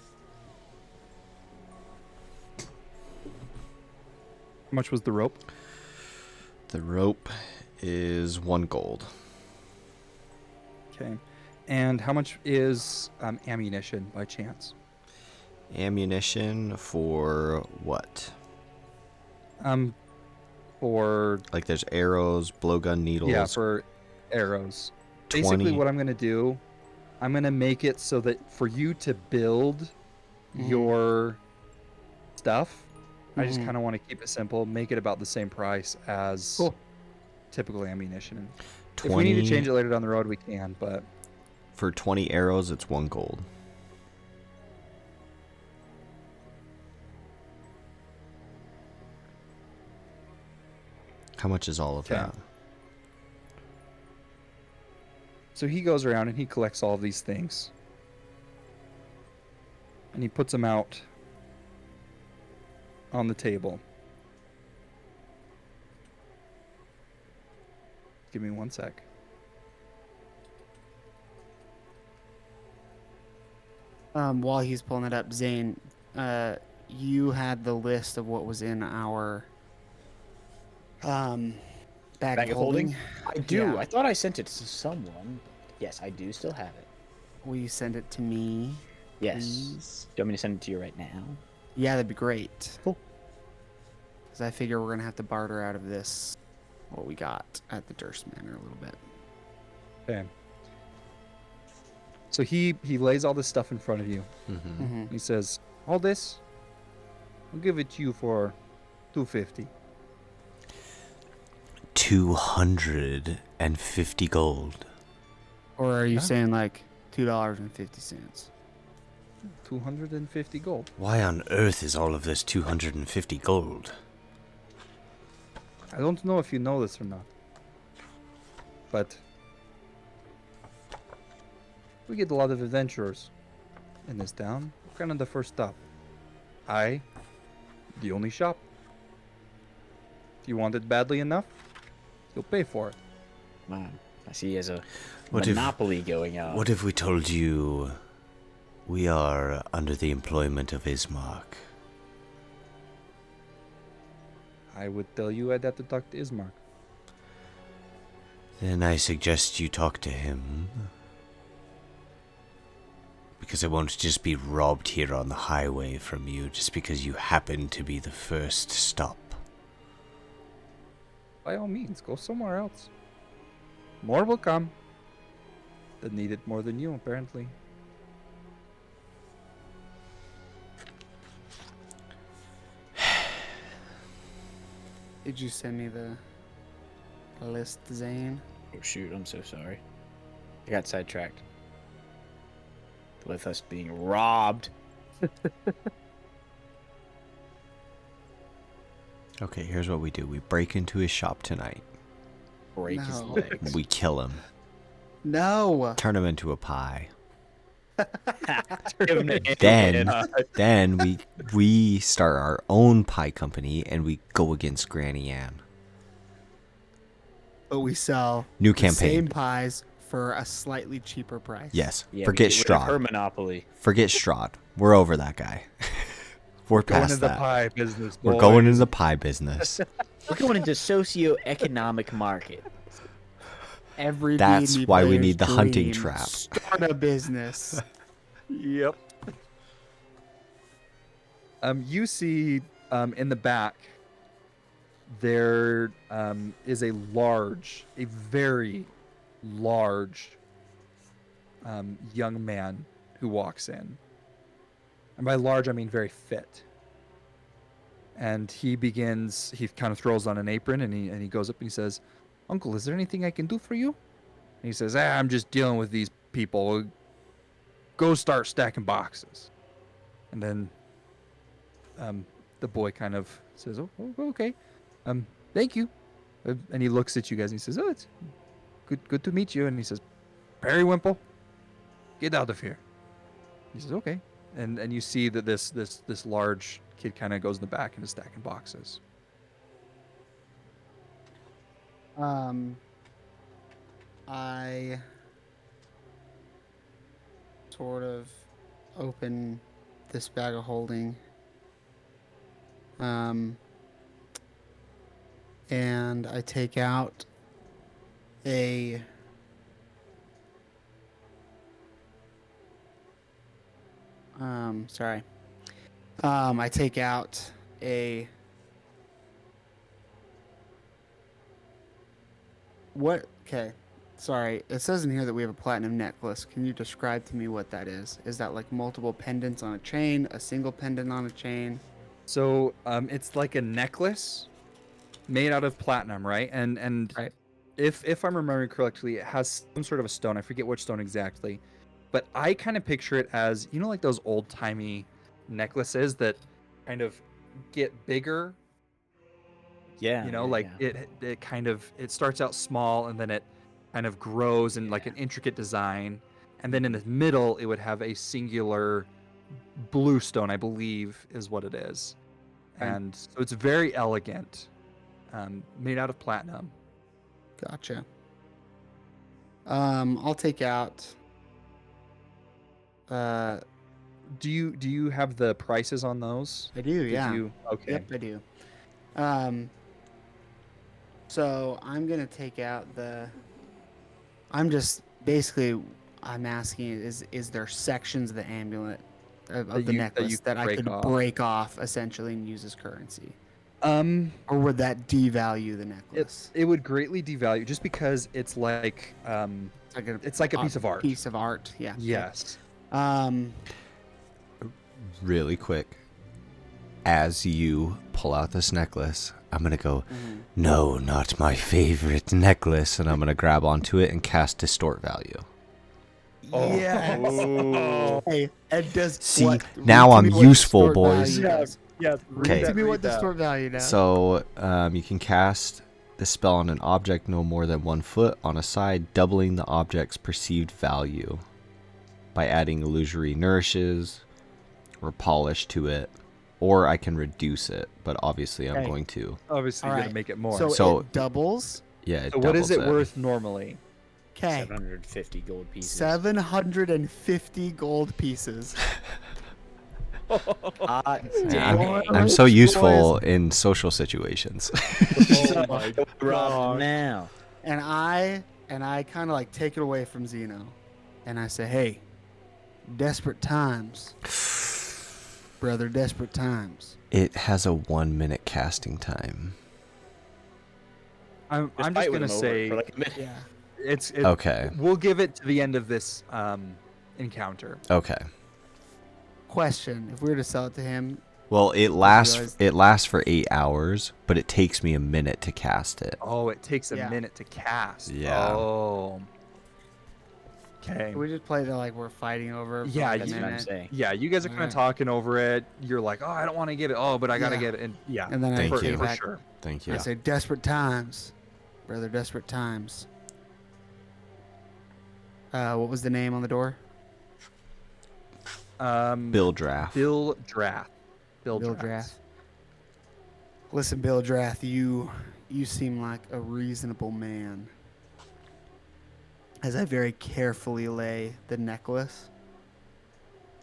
How much was the rope? The rope is 1 gold. Okay. And how much is ammunition by chance? Ammunition for what? For Like there's arrows, blowgun needles. yeah, for arrows. 20. Basically, what I'm gonna do, I'm gonna make it so that for you to build your stuff, I just Mhm. kind of want to keep it simple, make it about the same price as Cool. typical ammunition. 20, If we need to change it later down the road, we can. But for 20 arrows, it's 1 gold. How much is all of Okay. that? so he goes around and he collects all of these things, and he puts them out on the table. Give me 1 sec. While he's pulling it up, Zane, you had the list of what was in our bag of holding. I do. Yeah. I thought I sent it to someone. Yes, I do still have it. Will you send it to me? Yes. Please? Do you want me to send it to you right now? Yeah, that'd be great. Cool. Because I figure we're gonna have to barter out of this what we got at the Durst Manor a little bit. Okay. So he lays all this stuff in front of you. Mm-hmm. Mm-hmm. He says, "All this, I'll give it to you for 250." 250 gold. Or are you Yeah. saying like $2.50? 250 gold. Why on earth is all of this 250 gold? I don't know if you know this or not, but we get a lot of adventurers in this town. We're kind of the first stop. The only shop. If you want it badly enough, you'll pay for it. Man, I see he has a What if- monopoly going on. What if we told you we are under the employment of Ismark? I would tell you I'd have to talk to Ismark. Then I suggest you talk to him. Because I won't just be robbed here on the highway from you just because you happen to be the first stop. By all means, go somewhere else. More will come. That need it more than you, apparently. Did you send me the list, Zane? Oh shoot, I'm so sorry. I got sidetracked. With us being robbed. Okay, here's what we do. We break into his shop tonight. Break his No. legs. We kill him. No. Turn him into a pie. Give him the Then we start our own pie company and we go against Granny Ann. But we sell New the campaign. same pies for a slightly cheaper price. Yes. Yeah, Forget we get rid of her Strahd. monopoly. Forget Strahd. We're over that guy. We're Going past into the that. pie business. We're boys. going into the pie business. We're going into socio-economic market. Every That's D&D why we player's need the hunting dream, trap. Start a business. Yep. You see, in the back, there is a very large young man who walks in. And by large, I mean very fit. And he kind of throws on an apron and he goes up and he says, "Uncle, is there anything I can do for you?" And he says, "I'm just dealing with these people. Go start stacking boxes." And then the boy kind of says, "Oh, okay. Thank you." And he looks at you guys and he says, "Oh, it's good to meet you." And he says, "Periwinkle, get out of here." He says, "Okay." And you see that this large kid kind of goes in the back and is stacking boxes. I sort of open this bag of holding. And I take out a I take out a what? Okay, sorry. It says in here that we have a platinum necklace. Can you describe to me what that is? Is that like multiple pendants on a chain, a single pendant on a chain? So it's like a necklace made out of platinum, right? And Right. if I'm remembering correctly, it has some sort of a stone. I forget which stone exactly, but I kind of picture it as, you know, like those old timey necklaces that kind of get bigger. Yeah. You know, yeah, like yeah. it starts out small and then it kind of grows in like an intricate design, and then in the middle it would have a singular blue stone, I believe is what it is. Okay. And so it's very elegant, made out of platinum. Gotcha. I'll take out. Do you have the prices on those? I do, Did yeah. Okay. Yep, I do. So I'm gonna take out the. I'm just basically. I'm asking: is there sections of the amulet of That the you necklace that I break could off. break off essentially and use as currency, Or or would that devalue the necklace? it would greatly devalue just because it's like it's like a piece of art. Piece of art, yeah. okay. Yes. Really quick. As you pull out this necklace, I'm going to go, "No, not my favorite necklace." And I'm going to grab onto it and cast Distort Value. Yes. Hey, and does See, what, now read to I'm me what useful, distort boys. value Yeah, does. Yeah. Okay. Tell me what distort value does. So you can cast the spell on an object no more than 1 foot on a side, doubling the object's perceived value by adding illusory nourishes or polish to it, or I can reduce it, but obviously I'm Okay. going to. Obviously, All you're right. gonna make it more. So, So- it doubles. Yeah. So what is it doubles worth normally? Okay. 750 gold pieces. 750 gold pieces. Ah, I'm, dang. I'm so useful in social situations. Oh my Rob now. And I kind of like take it away from Zeno, and I say, "Hey, desperate times, brother, desperate times." It has a 1 minute casting time. I'm Just just fight with gonna him over say it for like a minute. Yeah. it's Okay. We'll give it to the end of this encounter. Okay. Question: if we were to sell it to him, Well, it realize- lasts for 8 hours, but it takes me a minute to cast it. Oh, it takes a Yeah. minute to cast. Yeah. Oh. Okay. can we just play the like we're fighting over? For Yeah, like a That's what I'm minute? saying. Yeah, you guys are kind of Alright. talking over it. You're like, oh, I don't want to give it. Oh, but I gotta Yeah. get it. And yeah, And then I Thank for, take you. it for back. sure. Thank I you. say, desperate times, brother, desperate times. What was the name on the door? Bill Draft. Bill Drath. Bill Drath. Listen, Bill Drath, you seem like a reasonable man. As I very carefully lay the necklace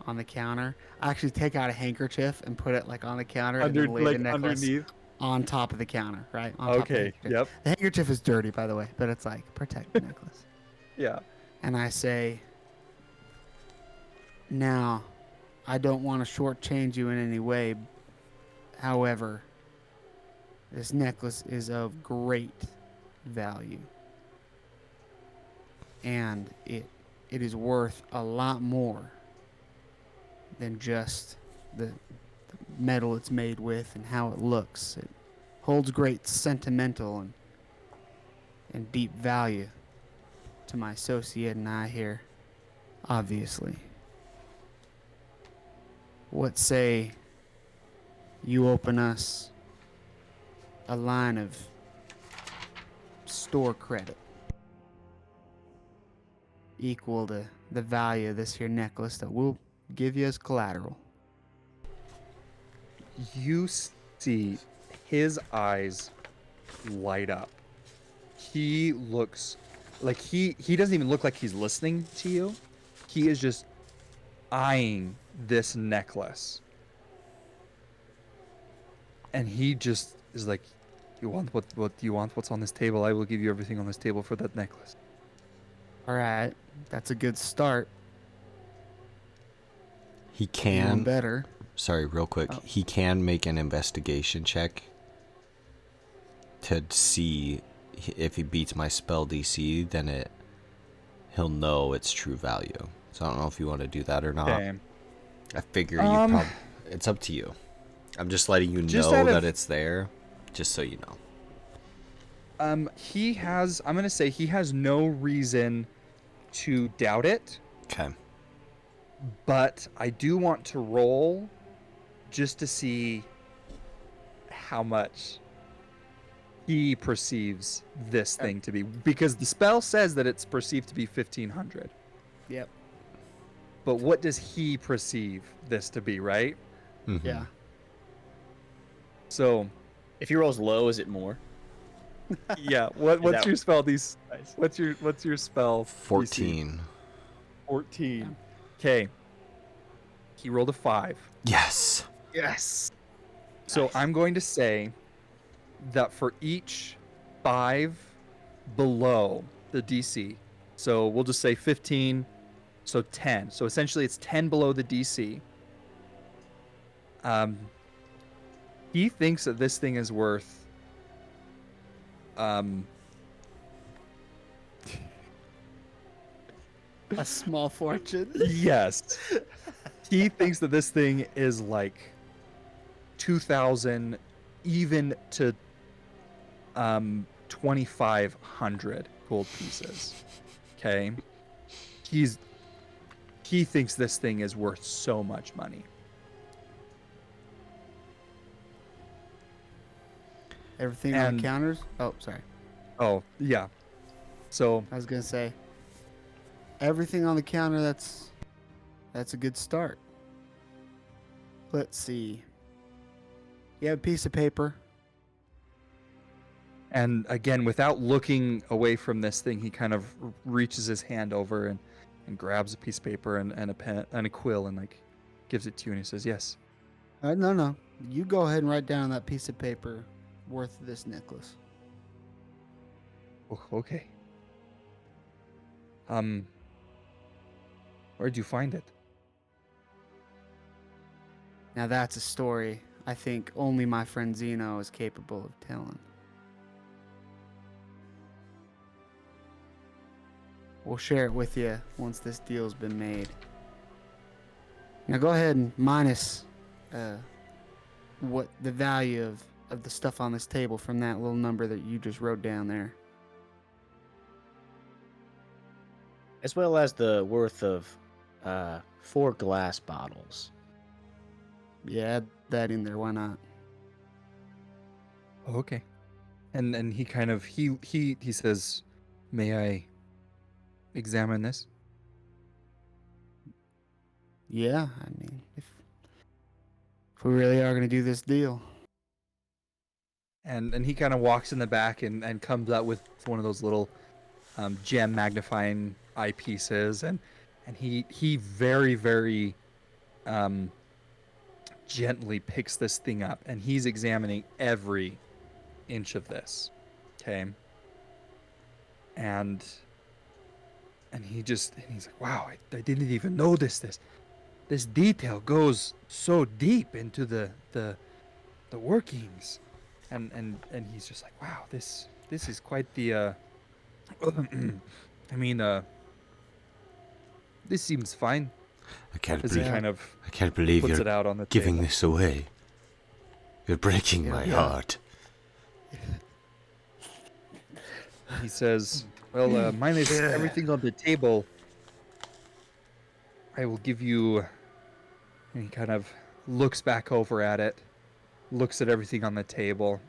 on the counter, I actually take out a handkerchief and put it like on the counter and Under then lay like the necklace underneath. on top of the counter, right? On top of the Okay. handkerchief. Yep. The handkerchief is dirty, by the way, but it's like protect the necklace. Yeah. And I say, now, I don't want to shortchange you in any way. However, this necklace is of great value. And it is worth a lot more than just the metal it's made with and how it looks. It holds great sentimental and deep value to my associate and I here, obviously. What say you open us a line of store credit equal to the value of this here necklace that we'll give you as collateral? You see his eyes light up. He looks like he doesn't even look like he's listening to you. He is just eyeing this necklace. And he just is like, you want what do you want? What's on this table? I will give you everything on this table for that necklace. All right, that's a good start. He Even can. better. Sorry, real quick. Oh. He can make an investigation check to see if he beats my spell DC. Then he'll know its true value. So I don't know if you want to do that or not. Okay. I figure it's up to you. I'm just letting you Just know out of- that it's there, just so you know. I'm gonna say he has no reason to doubt it, Okay. but I do want to roll just to see how much he perceives this thing to be, because the spell says that it's perceived to be 1,500. Yep. But what does he perceive this to be, right? Mhm. Yeah. So, If he rolls low, is it more? yeah. What's that- your spell? What's your spell? DC? 14. 14. Okay. He rolled a 5. Yes. Yes. So Nice. I'm going to say that for each 5 below the DC, so we'll just say 15, so 10. So essentially it's 10 below the DC. He thinks that this thing is worth A small fortune. yes. He thinks that this thing is like 2,000 even to 2,500 gold pieces. Okay? He thinks this thing is worth so much money. Everything on And- the counters? Oh, sorry. Oh, yeah. So, I was gonna say everything on the counter. That's a good start. Let's see. You have a piece of paper. and again, without looking away from this thing, he kind of reaches his hand over and grabs a piece of paper and a pen and a quill and like gives it to you, and he says, "Yes." No. You go ahead and write down on that piece of paper worth this necklace. Oh, okay. Where'd you find it? Now that's a story I think only my friend Zeno is capable of telling. We'll share it with you once this deal's been made. Now go ahead and minus what the value of the stuff on this table from that little number that you just wrote down there. As well as the worth of 4 glass bottles. Yeah, add that in there. Why not? Oh, okay. And he kind of he says, "May I examine this?" Yeah, I mean, if we really are going to do this deal. And he kind of walks in the back and comes out with one of those little gem magnifying eyepieces, and he very, very gently picks this thing up, and he's examining every inch of this. Okay. And he's like, "Wow, I didn't even notice this detail goes so deep into the workings." And he's just like, "Wow, this is quite the I mean, this seems fine." I can't As he believe, kind of I can't believe puts you're it out on the giving table. this away. You're breaking my Yeah. heart. He says, "Well, minus everything on the table, I will give you." And he kind of looks back over at it, looks at everything on the table,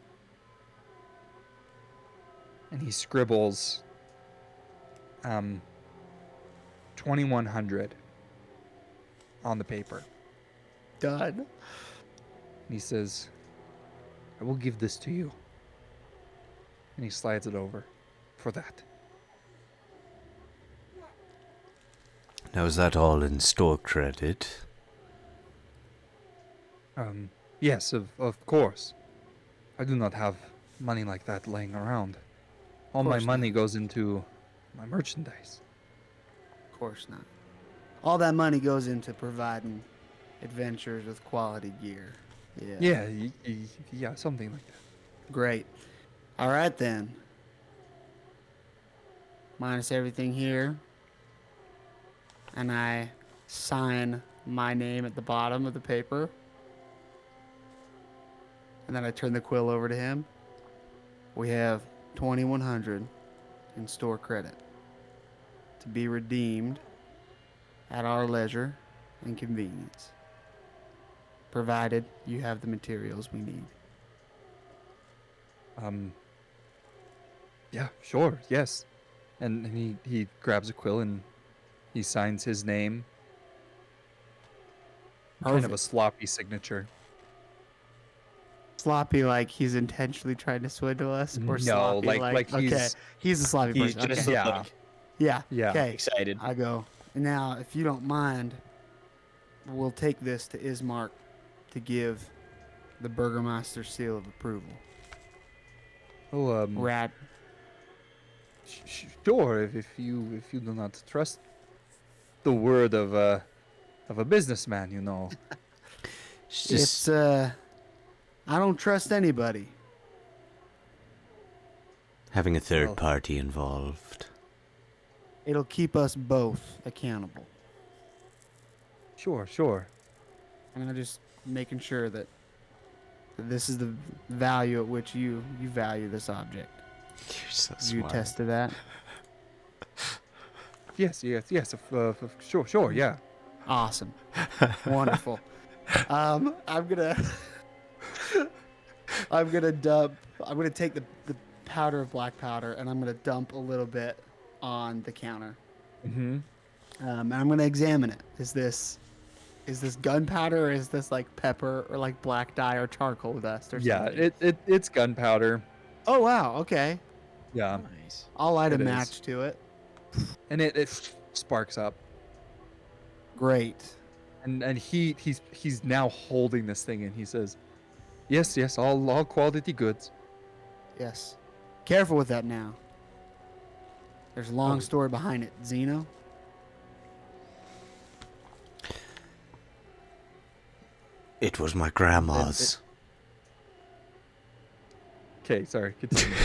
and he scribbles 2,100 on the paper. Done. And he says, "I will give this to you." And he slides it over for that. Now, is that all in store credit? Yes, of course. I do not have money like that laying around. All my course money goes into my merchandise. Of course not. All that money goes into providing adventures with quality gear. Yeah. Yeah, yeah, something like that. Great. All right then. Minus everything here. And I sign my name at the bottom of the paper. And then I turn the quill over to him. We have 2,100 in store credit to be redeemed at our leisure and convenience, provided you have the materials we need. Yeah, sure, yes. And he grabs a quill and he signs his name. Kind of a Perfect. sloppy signature. Sloppy, like he's intentionally trying to swindle us, or No, sloppy, like okay, he's- he's a sloppy He's person. just Okay. Yeah. like Yeah. Yeah. Okay. excited. I go. Now, if you don't mind, we'll take this to Ismark to give the Burgermeister seal of approval. Oh, Rat. sure, if you do not trust the word of a businessman, you know. It's just It's I don't trust anybody. having a third Well- party involved. It'll keep us both accountable. Sure. And I'm just making sure that this is the value at which you value this object. You're so You smart. tested that? Yes, sure, yeah. Awesome. Wonderful. I'm gonna I'm gonna take the powder of black powder and I'm gonna dump a little bit on the counter. Mm-hmm. And I'm gonna examine it. Is this gunpowder or is this like pepper or like black dye or charcoal dust or something? Yeah, it's gunpowder. Oh wow, okay. Yeah, Nice. I'll light a It is. match to it. and it sparks up, Great. and he's now holding this thing, and he says, "Yes, all quality goods." Yes. Careful with that now. There's a long Oh. story behind it. Zeno? It was my grandma's. Okay, sorry. Continue.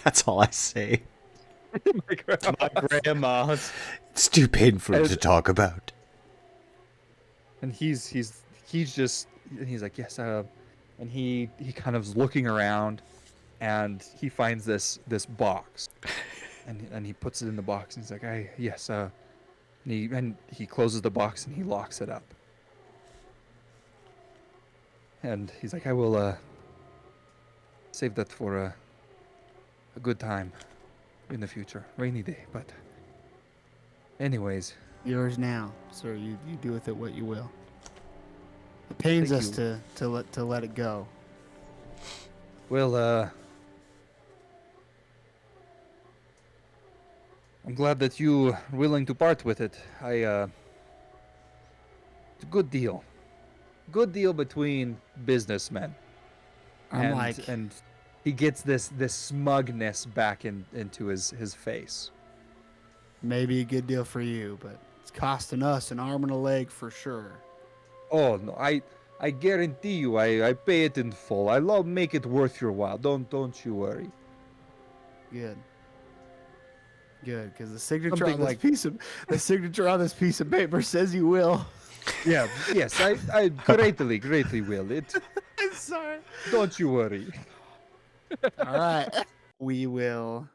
That's all I say. My grandma. My grandma's. It's too painful And- to talk about. And he's like, yes, and he kind of is looking around, and he finds this box, and he puts it in the box, and he's like, yes, and he closes the box and he locks it up, and he's like, I will save that for a good time in the future, rainy day, but anyways. Yours now, sir. You do with it what you will. It pains Thank us you. to let it go. Well, I'm glad that you are willing to part with it. It's a good deal. Good deal between businessmen. I'm like, and he gets this smugness back into his face. maybe a good deal for you, but it's costing us an arm and a leg for sure. Oh no, I guarantee you, I pay it in full. I'll make it worth your while. Don't you worry. Good. Good, because the signature Something on this like- signature on this piece of paper says you will. Yeah, yes, I greatly will. I'm sorry. Don't you worry. All right. We will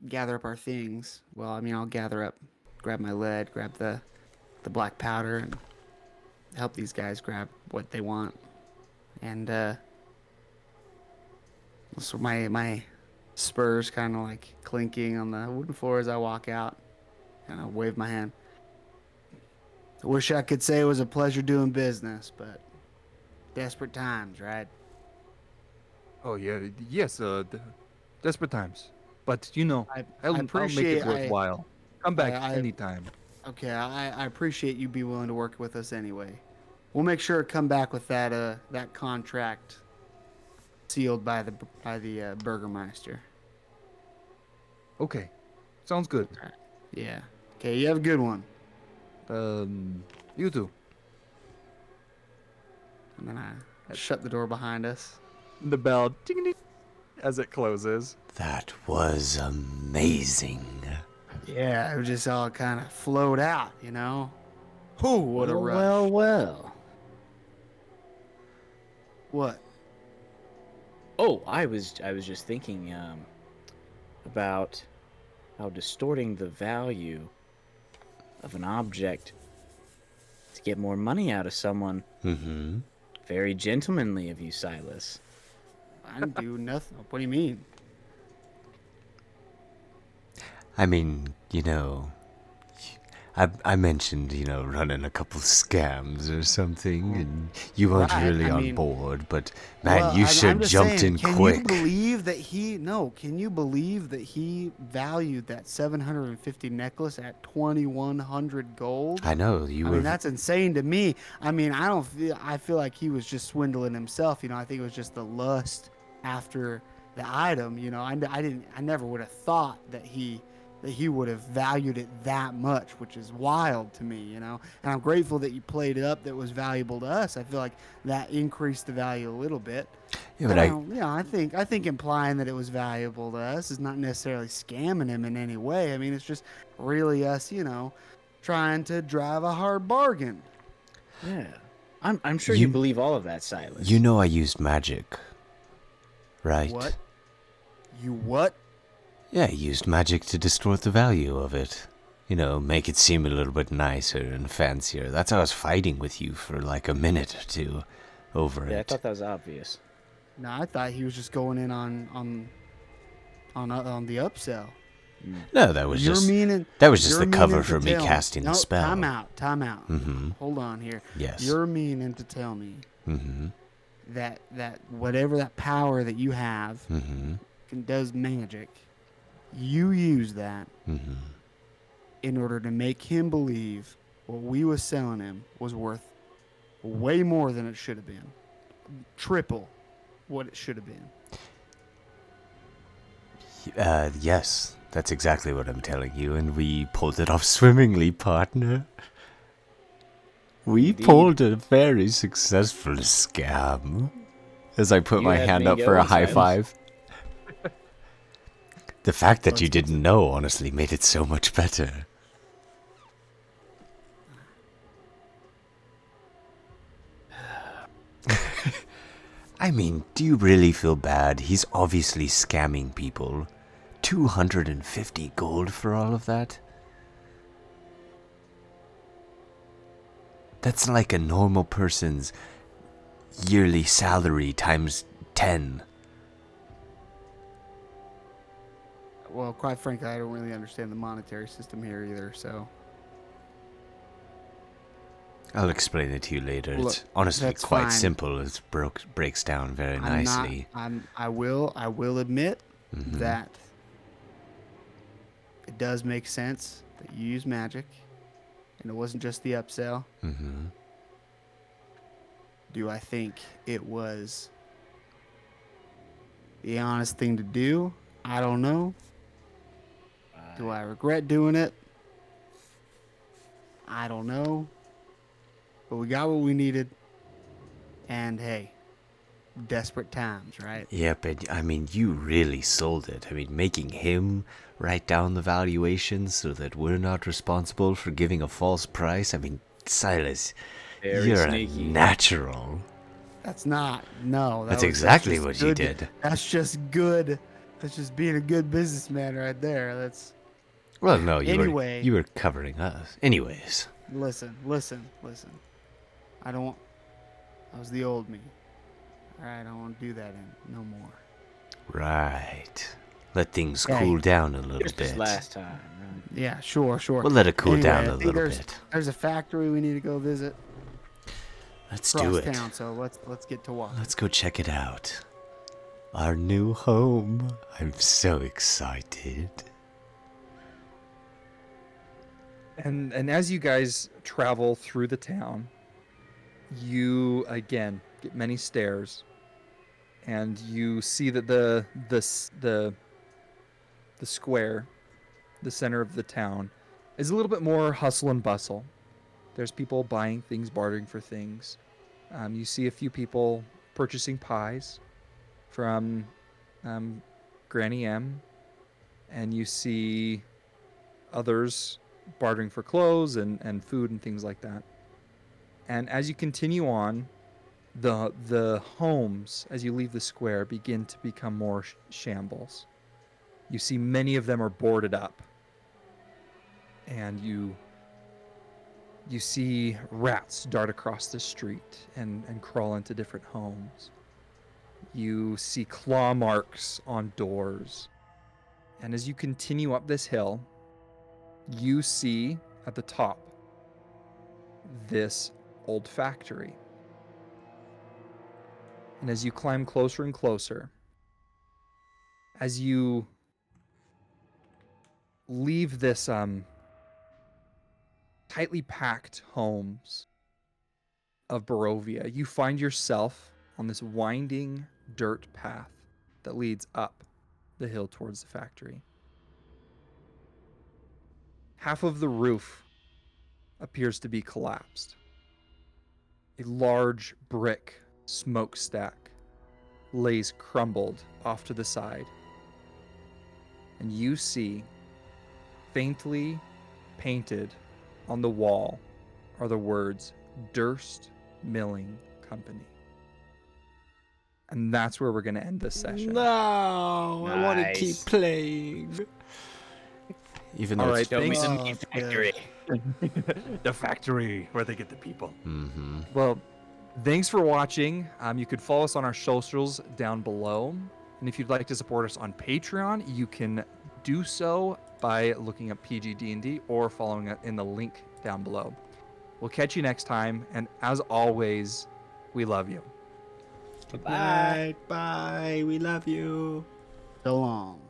gather up our things. Well, I mean, I'll grab my lead, grab the black powder, and help these guys grab what they want. And so my spurs kind of like clinking on the wooden floor as I walk out, and I wave my hand. I wish I could say it was a pleasure doing business, but desperate times, right? Oh yeah, yes, desperate times. But I'll make appreciate it worthwhile. Come back I- anytime. Okay, I appreciate you be willing to work with us anyway. We'll make sure to come back with that contract sealed by the Burgermeister. Okay, sounds good. Yeah. Okay, you have a good one. You too. And then I shut the door behind us. The bell ding as it closes. That was amazing. Yeah, it would just all kind of flowed out, you know? Whew, what a rush. Well. What? Oh, I was just thinking about how distorting the value of an object to get more money out of someone. Mm-hmm. Very gentlemanly of you, Silas. I didn't do nothing. What do you mean? I mean, I mentioned, running a couple scams or something, and you weren't Right, really I on mean- board, but man, Well, you I'm sure just jumped saying, in can quick. you believe that he valued that 750 necklace at 2,100 gold? I know, you I were. mean, that's insane to me. I mean, I feel like he was just swindling himself. I think it was just the lust after the item. I never would have thought that he would have valued it that much, which is wild to me. And I'm grateful that you played it up that was valuable to us. I feel like that increased the value a little bit. Yeah, but I think implying that it was valuable to us is not necessarily scamming him in any way. I mean, it's just really us, trying to drive a hard bargain. Yeah. I'm sure you believe all of that, Silas. I used magic, right? What? You what? Yeah, I used magic to distort the value of it. Make it seem a little bit nicer and fancier. That's how I was fighting with you for like a minute or two. over Yeah, I it. thought that was obvious. No, I thought he was just going in on the upsell. No, that was You're just meaning that was just you're the cover meaning for to me tell casting the no, spell. Time out. Mm-hmm. Hold on here. Yes. You're meaning to tell me Mm-hmm. that whatever that power that you have Mm-hmm. does magic, you use that Mm-hmm. in order to make him believe what we was selling him was worth way more than it should have been. Triple what it should have been. Yes, that's exactly what I'm telling you, and we pulled it off swimmingly, partner. We Indeed. pulled a very successful scam. As I put You my had hand me up for a going, high Silas. five. The fact that you Let's get didn't know, honestly, made it so much better. I mean, do you really feel bad? He's obviously scamming people. 250 gold for all of that? That's like a normal person's yearly salary times 10. Well, quite frankly, I don't really understand the monetary system here either, so I'll explain it to you later. Look, It's honestly that's quite fine. simple. It breaks down very nicely. I will admit Mhm. that it does make sense that you use magic, and it wasn't just the upsell. Mm-hmm. Do I think it was the honest thing to do? I don't know. Do I regret doing it? I don't know. But we got what we needed. And hey, desperate times, right? Yeah, but I mean, you really sold it. I mean, making him write down the valuations so that we're not responsible for giving a false price. I mean, Silas, Very you're sneaky. a natural. That's not. No. That's exactly just what you good- did. That's just good. That's just being a good businessman right there. That's. Well, no, Anyway. you were covering us. Anyways. Listen. I was the old me. Alright, I don't want to do that no more. Right. Let things Hey. cool down a little Just bit. this last time, right? Yeah, sure. We'll let it cool Anyway, down I a think little there's- bit. There's a factory we need to go visit Let's across do it. town, so let's get to walking. Let's go check it out. Our new home. I'm so excited. And as you guys travel through the town, you again get many stares, and you see that the square, the center of the town, is a little bit more hustle and bustle. There's people buying things, bartering for things. You see a few people purchasing pies from Granny M, and you see others bartering for clothes and food and things like that. And as you continue on, the homes, as you leave the square, begin to become more shambles. You see many of them are boarded up. And you see rats dart across the street and crawl into different homes. You see claw marks on doors. And as you continue up this hill, you see at the top this old factory. And as you climb closer and closer, as you leave this tightly packed homes of Barovia, you find yourself on this winding dirt path that leads up the hill towards the factory. Half of the roof appears to be collapsed. A large brick smokestack lays crumbled off to the side. And you see, faintly painted on the wall, are the words Durst Milling Company. And that's where we're going to end this session. No, I want to Nice. keep playing. Even though All it's right, Show me thanks. the Oh, meat factory. The factory where they get the people. Mm-hmm. Well, Thanks for watching. You could follow us on our socials down below. And if you'd like to support us on Patreon, you can do so by looking up PG-DND or following it in the link down below. We'll catch you next time. And as always, we love you. Good night. Bye. We love you. So long.